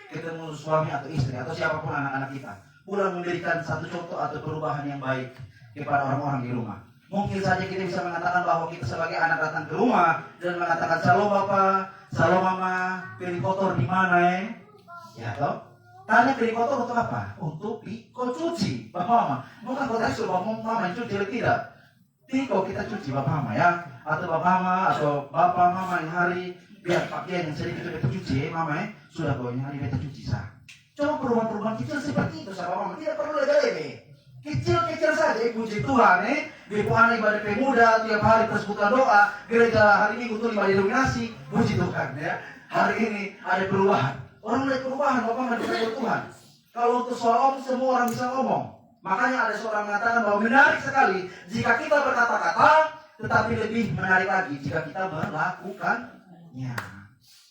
ketemu suami atau istri atau siapapun anak-anak kita, pulang memberikan satu contoh atau perubahan yang baik kepada orang-orang di rumah. Mungkin saja kita bisa mengatakan bahwa kita sebagai anak datang ke rumah dan mengatakan Shalom Bapak, Shalom Mama, piring kotor di mana ya toh? Tanya piring kotor untuk apa? Untuk kau cuci Bapak Mama. Bukan kau tadi suruh Mama yang cuci tidak. Tiko kita cuci Bapak Mama ya, atau Bapak Mama atau Bapak Mama yang hari biar pakaian yang sedikit kita cuci Mama sudah kau yang hari kita cuci sah. Coba perubahan-perubahan kecil seperti itu Bapak Mama, tidak perlu lebih-lebih. Kecil-kecil saja, puji Tuhan di Puan ibadah pemuda, tiap hari persekutuan doa, gereja hari Minggu tuh ibadah dominasi, puji Tuhan ya. Hari ini ada perubahan. Orang melihat perubahan, Bapak Mama diberkati Tuhan. Kalau untuk soal semua orang bisa ngomong. Makanya ada seorang mengatakan bahwa menarik sekali jika kita berkata-kata, tetapi lebih menarik lagi jika kita melakukannya.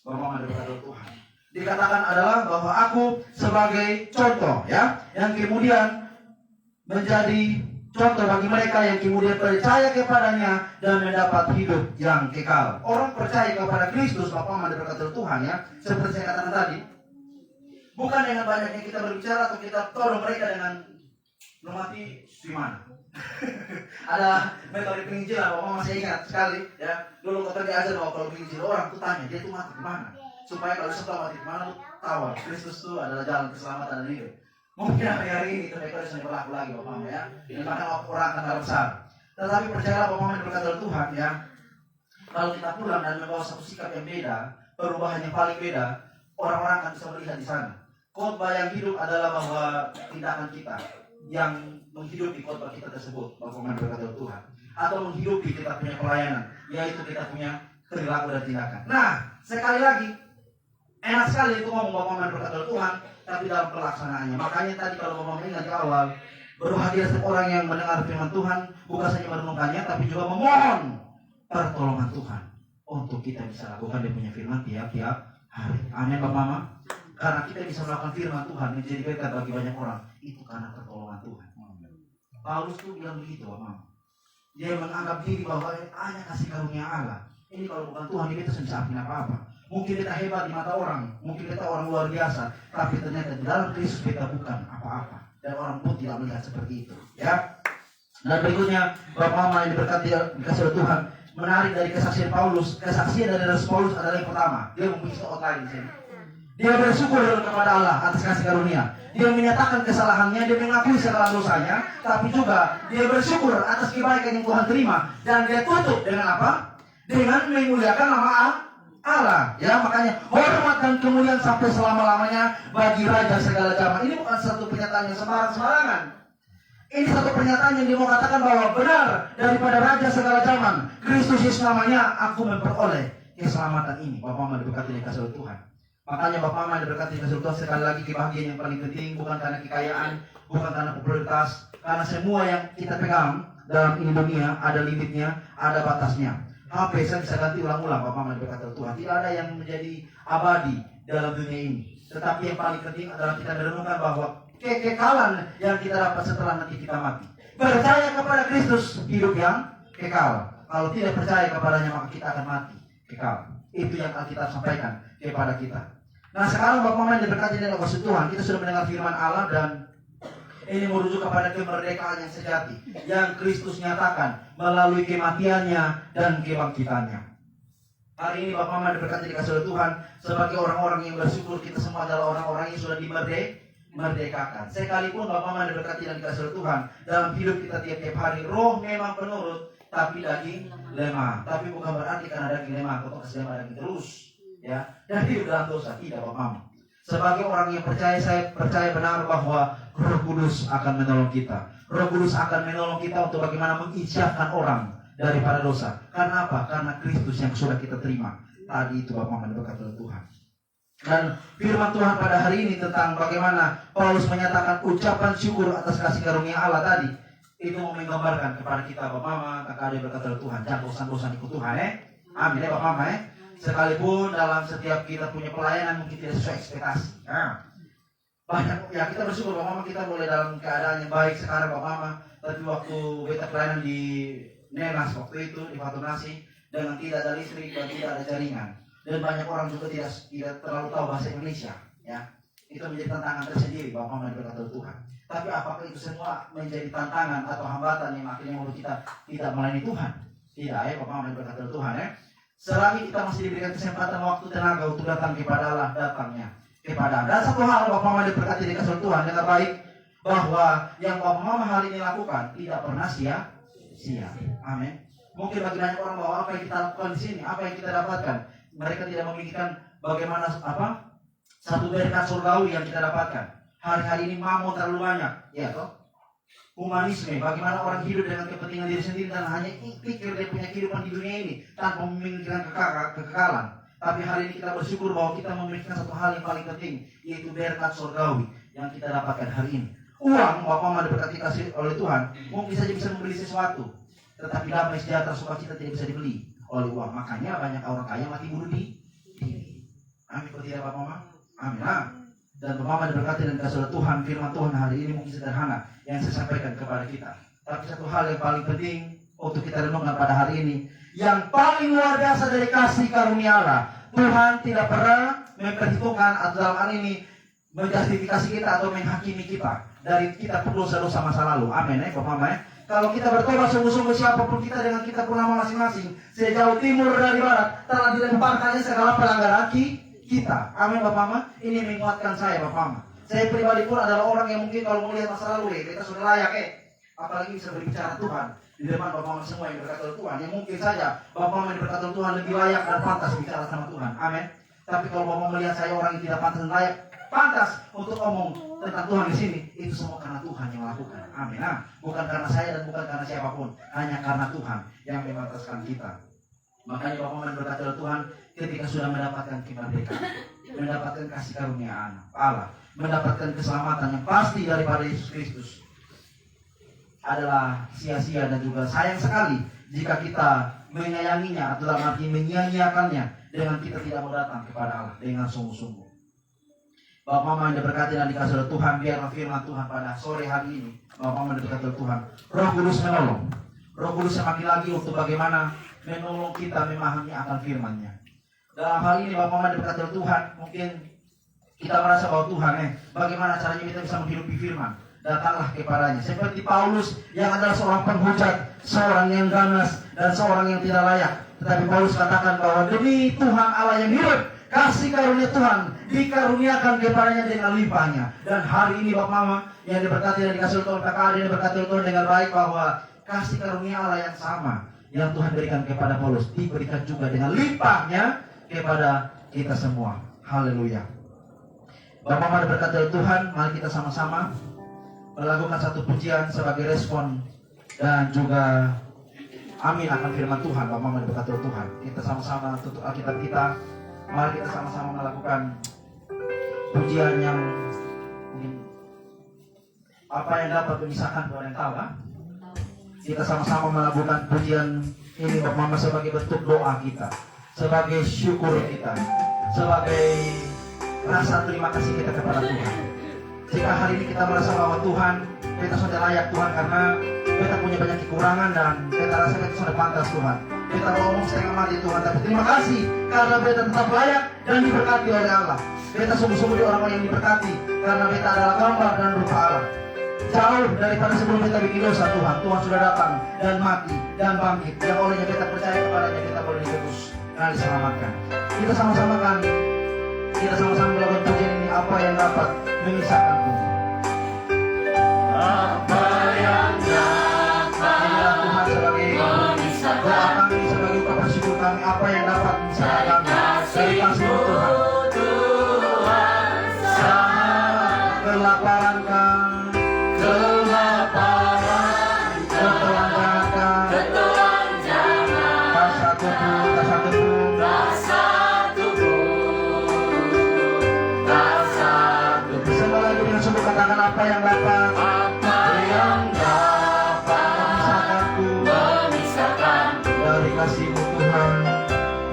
Bapak Mama diberkati Tuhan. Dikatakan adalah bahwa aku sebagai contoh ya, yang kemudian menjadi contoh bagi mereka yang kemudian percaya kepadanya dan mendapat hidup yang kekal. Orang percaya kepada Kristus, Bapak Mama diberkati Tuhan ya, seperti saya katakan tadi, bukan dengan banyaknya kita berbicara atau kita tolong mereka dengan lu mati di mana? Ada metode penginjilan, Bapak masih ingat sekali ya. Dulu kita diajar bahwa kalau penginjil orang tuh tanya dia tuh mati di mana, supaya kalau setelah mati di mana lu tahu Kristus itu adalah jalan keselamatan dan hidup. Mungkin hari ini itu mereka sudah berlaku lagi Bapak Mama ya. Dan maka orang akan besar. Tetapi percayalah Bapak Mama diberkati Tuhan ya. Kalau kita pulang dan membawa satu sikap yang beda, perubahan yang paling beda, orang-orang akan bisa melihat di sana. Khotbah yang hidup adalah bahwa tindakan kita yang menghidupi khotbah kita tersebut, bagaimana berkata Tuhan, atau menghidupi kita punya pelayanan, yaitu kita punya perilaku dan tindakan. Nah, sekali lagi, enak sekali itu ngomong bagaimana berkata Tuhan, tapi dalam pelaksanaannya. Makanya tadi kalau Bapak ingat di awal, berbahagia setiap orang yang mendengar firman Tuhan, bukan saja merenungkannya, tapi juga memohon pertolongan Tuhan untuk kita bisa lakukan dia punya firman tiap-tiap hari. Amin Bapak Mama. Karena kita bisa melakukan firman Tuhan menjadi berkat bagi banyak orang, itu karena pertolongan Tuhan. Paulus tuh bilang begitu Bapak Mama. Dia menganggap diri bahwa hanya kasih karunia Allah. Ini kalau bukan Tuhan, kita bisa artikan apa-apa. Mungkin kita hebat di mata orang, mungkin kita orang luar biasa, tapi ternyata di dalam Kristus kita bukan apa-apa. Dan orang pun tidak melihat seperti itu. Ya. Dan berikutnya, Bapak Mama yang diberkati dikasih oleh Tuhan, menarik dari kesaksian Paulus. Kesaksian dari Rasul Paulus adalah yang pertama. Dia mempunyai outline di sini. Dia bersyukur kepada Allah atas kasih karunia. Dia menyatakan kesalahannya, dia mengakui segala dosanya, tapi juga dia bersyukur atas kebaikan yang Tuhan terima. Dan dia tutup dengan apa? Dengan memuliakan nama Allah. Ya, makanya hormat dan kemuliaan sampai selama-lamanya bagi Raja segala zaman. Ini bukan satu pernyataan yang sembarangan. Ini satu pernyataan yang dia mau katakan bahwa benar daripada Raja segala zaman, Kristus Yesus namanya, aku memperoleh keselamatan ini. Bapak Mama diberkati dikasih oleh Tuhan. Makanya Bapak Mama diberkati dikasih oleh Tuhan, sekali lagi kebahagiaan yang paling penting bukan karena kekayaan, bukan karena popularitas, karena semua yang kita pegang dalam ini dunia ada limitnya, ada batasnya. HP saya bisa ganti ulang-ulang, Bapak Mama diberkati oleh Tuhan. Tidak ada yang menjadi abadi dalam dunia ini. Tetapi yang paling penting adalah kita merenungkan bahwa kekekalan yang kita dapat setelah nanti kita mati. Percaya kepada Kristus, hidup yang kekal. Kalau tidak percaya kepadanya, maka kita akan mati kekal. Itu yang Alkitab sampaikan kepada kita. Nah, sekarang Bapak Mama yang diberkati dengan kasih Tuhan, kita sudah mendengar firman Allah dan ini merujuk kepada kemerdekaan yang sejati yang Kristus nyatakan melalui kematiannya dan kebangkitannya. Hari ini Bapak Mama diberkati dikasih oleh Tuhan, sebagai orang-orang yang bersyukur, kita semua adalah orang-orang yang sudah dimerdekakan. Sekalipun Bapak Mama diberkati dan dikasih oleh Tuhan, dalam hidup kita tiap-tiap hari, roh memang penurut, tapi daging lemah. Tapi bukan berarti karena daging lemah, atau kasih lemah daging terus. Ya, dan hidup dalam dosa, tidak Bapak Mama. Sebagai orang yang percaya, saya percaya benar bahwa Roh Kudus akan menolong kita. Roh Kudus akan menolong kita untuk bagaimana mengisyahkan orang daripada dosa. Karena apa? Karena Kristus yang sudah kita terima. Tadi itu Bapak Mama diberkati oleh Tuhan. Dan firman Tuhan pada hari ini tentang bagaimana Paulus menyatakan ucapan syukur atas kasih karunia Allah tadi, itu menggambarkan kepada kita Bapak Mama, kakak adik berkata oleh Tuhan, jangan bosan-bosan ikut Tuhan Amin ya Bapak Mama Sekalipun dalam setiap kita punya pelayanan mungkin tidak sesuai ekspektasi. Nah, banyak ya kita bersyukur Bapak Mama kita boleh dalam keadaan yang baik sekarang Bapak Mama. Tapi waktu kita pelayanan di Nenas waktu itu di Fatunasi dengan tidak ada listrik dan tidak ada jaringan dan banyak orang juga tidak terlalu tahu bahasa Indonesia. Ya, itu menjadi tantangan tersendiri Bapak Mama berkata Tuhan. Tapi apakah itu semua menjadi tantangan atau hambatan yang akhirnya membuat kita tidak melayani Tuhan? Tidak ya Bapak Mama berkata Tuhan Selagi kita masih diberikan kesempatan waktu tenaga untuk datang kepada Allah, datangnya kepada Allah. Dan satu hal Bapak Mama diberkati dikasih Tuhan dengan baik, bahwa yang Bapak Mama hari ini lakukan tidak pernah sia-sia. Amin. Mungkin bagi banyak orang bahwa apa yang kita lakukan di sini, apa yang kita dapatkan, mereka tidak memikirkan bagaimana satu berkat surgawi yang kita dapatkan. Hari-hari ini mamon terlalu banyak, ya toh. Humanisme, bagaimana orang hidup dengan kepentingan diri sendiri dan hanya pikir dia punya kehidupan di dunia ini tanpa memikirkan kekekalan. Tapi hari ini kita bersyukur bahwa kita memikirkan satu hal yang paling penting, yaitu berkat surgawi yang kita dapatkan hari ini. Uang, Bapak Mama diberkati kasih oleh Tuhan, mungkin saja bisa membeli sesuatu, tetapi damai sejahtera sukacita tidak bisa dibeli oleh uang. Makanya banyak orang kaya mati bunuh diri. Amin, tidak Bapak Mama? Amin. Dan Bapak Mama diberkati dan kasih oleh Tuhan, firman Tuhan hari ini mungkin sederhana yang saya sampaikan kepada kita. Tapi satu hal yang paling penting untuk kita renungkan pada hari ini, yang paling luar biasa dari kasih karunia Allah, Tuhan tidak pernah memperhitungkan atau dalam hal ini menjustifikasi kita atau menghakimi kita dari kita pun dosa-dosa masa lalu. Amin Bapak Mama Kalau kita bertobat sungguh-sungguh siapapun kita dengan kita pun nama masing-masing, sejauh timur dari barat telah dilemparkannya segala pelanggaran kita. Amin Bapak Mama. Ini menguatkan saya Bapak Mama. Saya pribadi pun adalah orang yang mungkin kalau melihat masa lalu kita sudah layak apalagi bisa berbicara Tuhan di depan Bapak Mama semua yang berkata oleh Tuhan. Yang mungkin saja Bapak Mama yang berkata oleh Tuhan lebih layak dan pantas bicara sama Tuhan. Amin. Tapi kalau Bapak melihat saya orang yang tidak pantas dan layak, pantas untuk ngomong tentang Tuhan di sini, itu semua karena Tuhan yang melakukan. Amin. Nah, bukan karena saya dan bukan karena siapapun, hanya karena Tuhan yang memantaskan kita. Makanya Bapak Mama berkata oleh Tuhan, ketika sudah mendapatkan kemerdekaan, mendapatkan kasih karunia Allah, mendapatkan keselamatan yang pasti daripada Yesus Kristus, adalah sia-sia dan juga sayang sekali jika kita menyayanginya atau dalam arti menyia-nyiakannya dengan kita tidak mau datang kepada Allah dengan sungguh-sungguh. Bapak Mama yang diberkati dan dikasih oleh Tuhan, biarlah firman Tuhan pada sore hari ini, Bapak Mama yang diberkati oleh Tuhan, Roh Kudus menolong. Roh Kudus semakin lagi untuk bagaimana menolong kita memahami akan firman-Nya. Dalam hal ini Bapak Mama yang diberkati oleh Tuhan, mungkin kita merasa bahwa Tuhan, bagaimana caranya kita bisa menghidupi firman? Datanglah kepadanya. Seperti Paulus yang adalah seorang penghujat, seorang yang ganas, dan seorang yang tidak layak. Tetapi Paulus katakan bahwa demi Tuhan Allah yang hidup, kasih karunia Tuhan dikaruniakan kepadanya dengan limpahnya. Dan hari ini Bapak Mama yang diberkati dan dikasih oleh Tuhan, PKAD yang diberkati oleh Tuhan dengan baik, bahwa kasih karunia Allah yang sama yang Tuhan berikan kepada Paulus diberikan juga dengan limpahnya kepada kita semua. Haleluya. Bapak Mama diberkati oleh Tuhan, mari kita sama-sama melakukan satu pujian sebagai respon dan juga amin akan firman Tuhan. Bapak Mama diberkati oleh Tuhan. Kita sama-sama tutup Alkitab kita. Mari kita sama-sama melakukan pujian yang apa yang dapat memisahkan Tuhan yang tahu, Kita sama-sama melakukan pujian ini Bapak Mama sebagai bentuk doa kita, sebagai syukur kita, sebagai rasa terima kasih kita kepada Tuhan. Jika hari ini kita merasa bahwa Tuhan, kita sudah layak Tuhan karena kita punya banyak kekurangan dan kita rasa kita sudah pantas Tuhan. Kita ngomong setengah mati Tuhan, tapi terima kasih karena kita tetap layak dan diberkati oleh Allah. Kita sungguh-sungguh di orang-orang yang diberkati karena kita adalah gambar dan rupa Allah. Jauh daripada sebelum kita bikin dosa Tuhan, Tuhan sudah datang dan mati dan bangkit. Yang olehnya kita percaya kepadanya, kita boleh ditebus dan diselamatkan. Kita sama-sama melakukan pujian ini, apa yang dapat memisahkanku. Apa yang dapat Tuhan sebagai doa kami, sebagai ungkapan bersyukur kami, apa yang dapat memisahkan kami dari kasih Tuhan. Kelaparan kami, katakan apa yang dapat memisahkanku dari kasih-Mu Tuhan,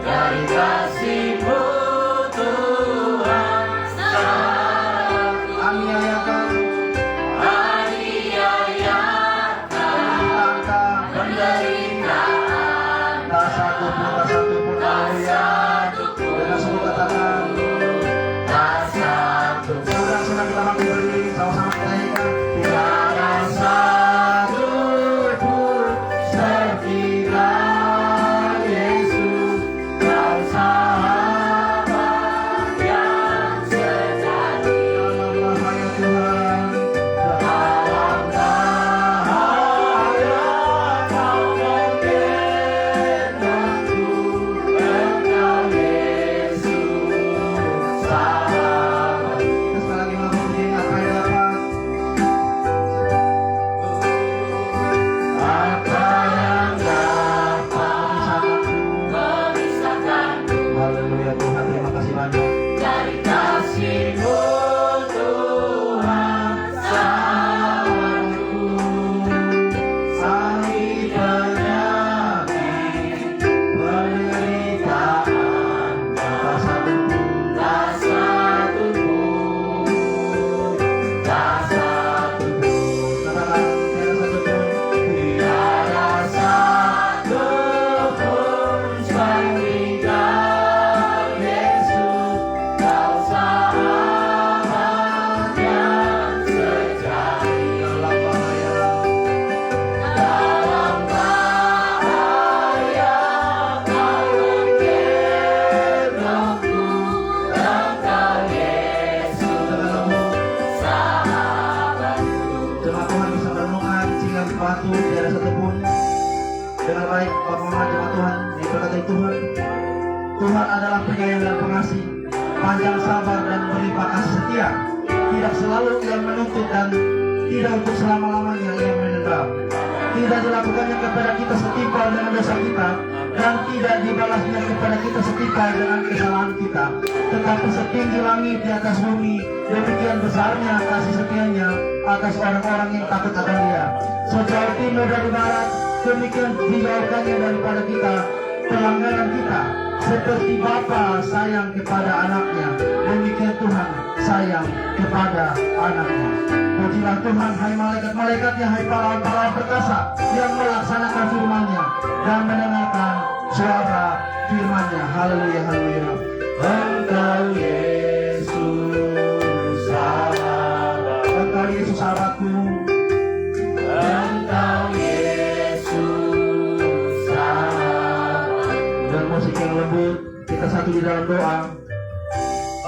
dari kasih-Mu Tuhan. aniayakan, penderitaan, tak satu pun dengan semua katakan senang kita makin berdiri, sama-sama kita nyanyikan. Tiada satu pun sepertinya Yesus, Kau sahabat yang sejati. Dalam bahaya Tuhan, dalam bahaya Kau menggendongku, Engkau Yesus sahabat. Haleluya Tuhan, terima kasih banyak. Dari kasih-Mu Tuhan, sahabatku, Sakit penyakit, penderitaan, tak satu pun, katakan tiada satu pun, tiada satu pun seperti Kau Yesus, Kau sahabat yang sejati. dalam bahaya, Dalam bahaya Kau menggendongku, Engkau Yesus sahabatku. jemaat Tuhan bisa merenungkan sehingga batu tidak ada satupun. Dengan baik Bapak Mama jemaat Tuhan diberkati Tuhan. Tuhan adalah penyayang dan pengasih. panjang sabar dan berlimpah kasih setia. Tidak selalu ia menuntut dan tidak untuk selama-lamanya ia menendam. Tidak dilakukannya kepada kita setimpal dengan dosa kita, dan tidak dibalasnya kepada kita setimpal dengan kesalahan kita. Tetapi setinggi langit di atas bumi, demikian besarnya kasih setianya atas orang-orang yang takut akan Dia. Sejauh timur dari barat, demikian dijauhkannya daripada kita pelanggaran kita. Seperti Bapa sayang kepada anaknya, demikian Tuhan sayang kepada anaknya. Pujilah Tuhan, hai malaikat-malaikatnya, hai pahlawan-pahlawan perkasa yang melaksanakan firman-Nya dan mendengarkan suara firman-Nya. Haleluya, haleluya. Engkau Yesus sahabat, Engkau Yesus sahabatku, Engkau Yesus sahabat. dan musik yang lembut, kita satu di dalam doa.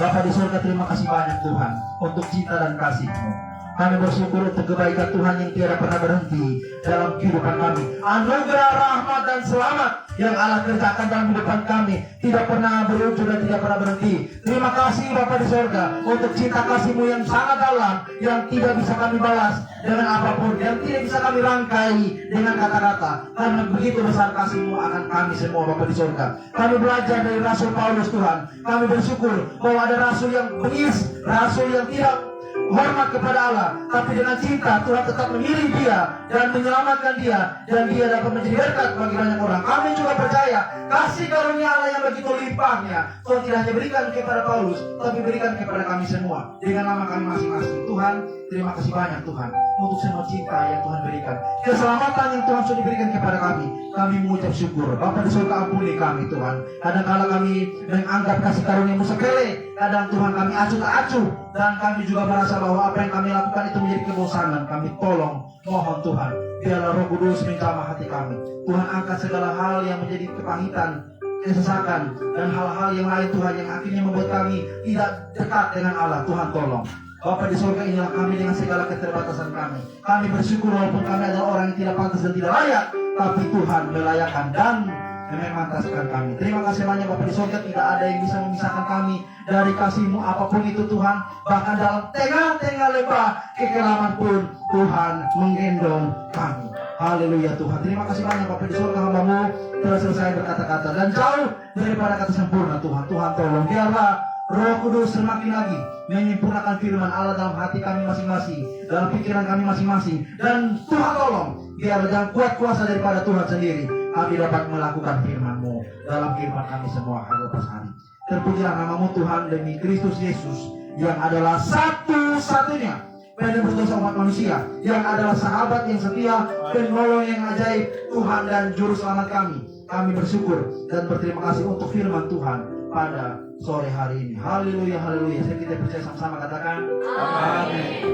Bapa di surga, terima kasih banyak Tuhan untuk cinta dan kasih-Mu. Kami bersyukur untuk kebaikan Tuhan yang tiada pernah berhenti dalam kehidupan kami. Anugerah, rahmat, dan selamat yang Allah kerjakan dalam kehidupan kami tidak pernah berujung dan tidak pernah berhenti. Terima kasih Bapa di surga untuk cinta kasih-Mu yang sangat dalam, yang tidak bisa kami balas dengan apapun, yang tidak bisa kami rangkai dengan kata-kata. Karena begitu besar kasih-Mu akan kami semua Bapa di surga. Kami belajar dari Rasul Paulus Tuhan. Kami bersyukur bahwa ada rasul yang bengis, rasul yang tidak hormat kepada Allah, tapi dengan cinta Tuhan tetap memilih dia dan menyelamatkan dia, dan dia dapat menjadi berkat bagi banyak orang. Kami juga percaya kasih karunia Allah yang begitu limpahnya Tuhan tidak hanya berikan kepada Paulus, tapi berikan kepada kami semua dengan nama kami masing-masing. Tuhan, terima kasih banyak Tuhan untuk semua cinta yang Tuhan berikan, keselamatan yang Tuhan sudah berikan kepada kami. Kami mengucap syukur. Bapa di surga, ampuni kami Tuhan. Kadang-kala kami menganggap kasih karunia-Mu sepele, kadang Tuhan kami acuh tak acuh, dan kami juga merasa bahwa apa yang kami lakukan itu menjadi kebosanan. Kami tolong, mohon Tuhan, biarlah Roh Kudus menjamah hati kami. Tuhan, angkat segala hal yang menjadi kepahitan, kesesakan, dan hal-hal yang lain Tuhan yang akhirnya membuat kami tidak dekat dengan Allah. Tuhan tolong. Bapa di surga, inilah kami dengan segala keterbatasan kami. Kami bersyukur walaupun kami adalah orang yang tidak pantas dan tidak layak, tapi Tuhan melayakkan dan memantaskan kami. Terima kasih banyak Bapa di surga, tidak ada yang bisa memisahkan kami dari kasih-Mu apapun itu Tuhan. Bahkan dalam tengah-tengah lembah kekelaman pun Tuhan menggendong kami. Haleluya Tuhan. Terima kasih banyak Bapa di surga, hamba-Mu telah selesai berkata-kata dan jauh daripada kata sempurna Tuhan. Tuhan tolong, biarlah Roh Kudus semakin lagi menyempurnakan firman Allah dalam hati kami masing-masing, dalam pikiran kami masing-masing. Dan Tuhan tolong, biar dengan kuat kuasa daripada Tuhan sendiri, kami dapat melakukan firman-Mu dalam kehidupan kami semua hari lepas hari. Terpujilah nama-Mu Tuhan, demi Kristus Yesus yang adalah satu-satunya penebus dosa umat manusia, yang adalah sahabat yang setia, penolong yang ajaib, Tuhan dan juru selamat kami. Kami bersyukur dan berterima kasih untuk firman Tuhan pada sore hari ini. Haleluya, haleluya. Saya kita percaya sama-sama, katakan amin.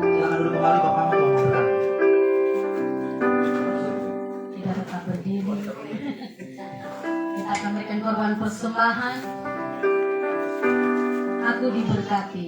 Silakan dulu kembali Bapak Tuhan memberkati. Kita tetap berdiri. Kita akan memberikan korban persembahan. Aku diberkati.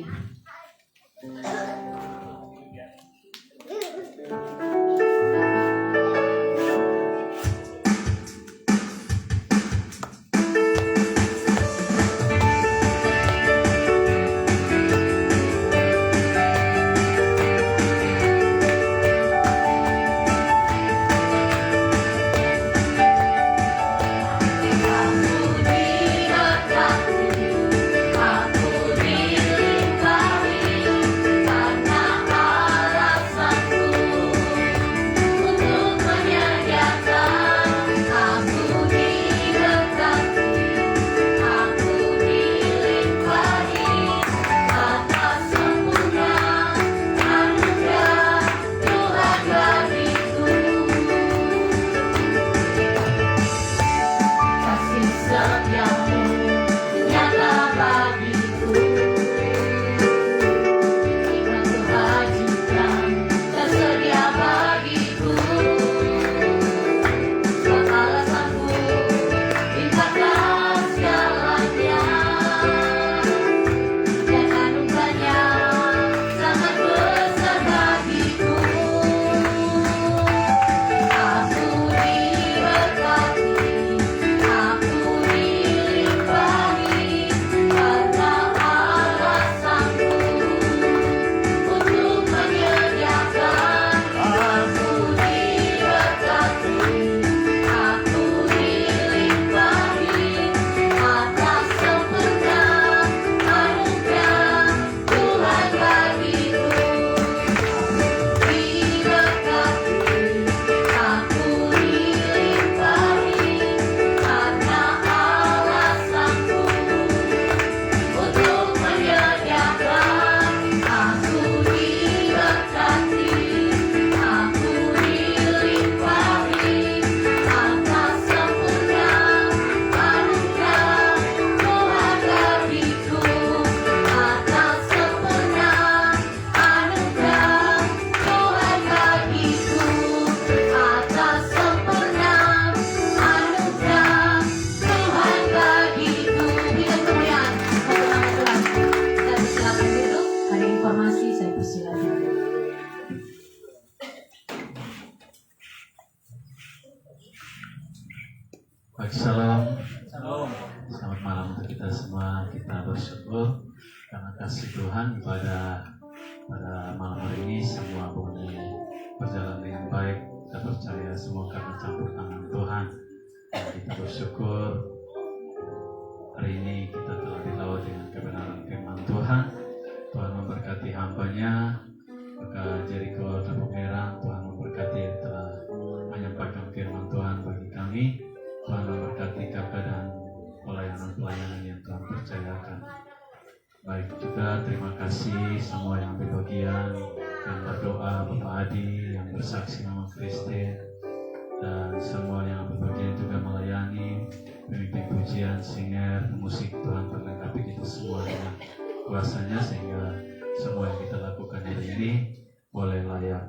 Aku dilimpahkan Baik, shalom. Shalom. Selamat malam untuk kita semua. Kita bersyukur karena kasih Tuhan pada malam hari ini semua boleh berjalan dengan baik. Kita percaya semua karena campur tangan Tuhan. Dan kita bersyukur hari ini kita telah dilaut dengan kebenaran firman Tuhan. Tuhan memberkati hamba-Nya, maka Jericho Lampu Merah. Tuhan memberkati yang telah menyampaikan firman Tuhan bagi kami. Tuhan memberkati kakak dan pelayanan-pelayanan yang Tuhan percayakan. Baik juga terima kasih semua yang berbagian, yang berdoa, Bapak Adi yang bersaksi nama Kristen, dan semua yang berbagian juga melayani, pemimpin pujian, singer, musik. Tuhan berlengkapi kita semua dengan kuasanya sehingga semua yang kita lakukan hari ini boleh layak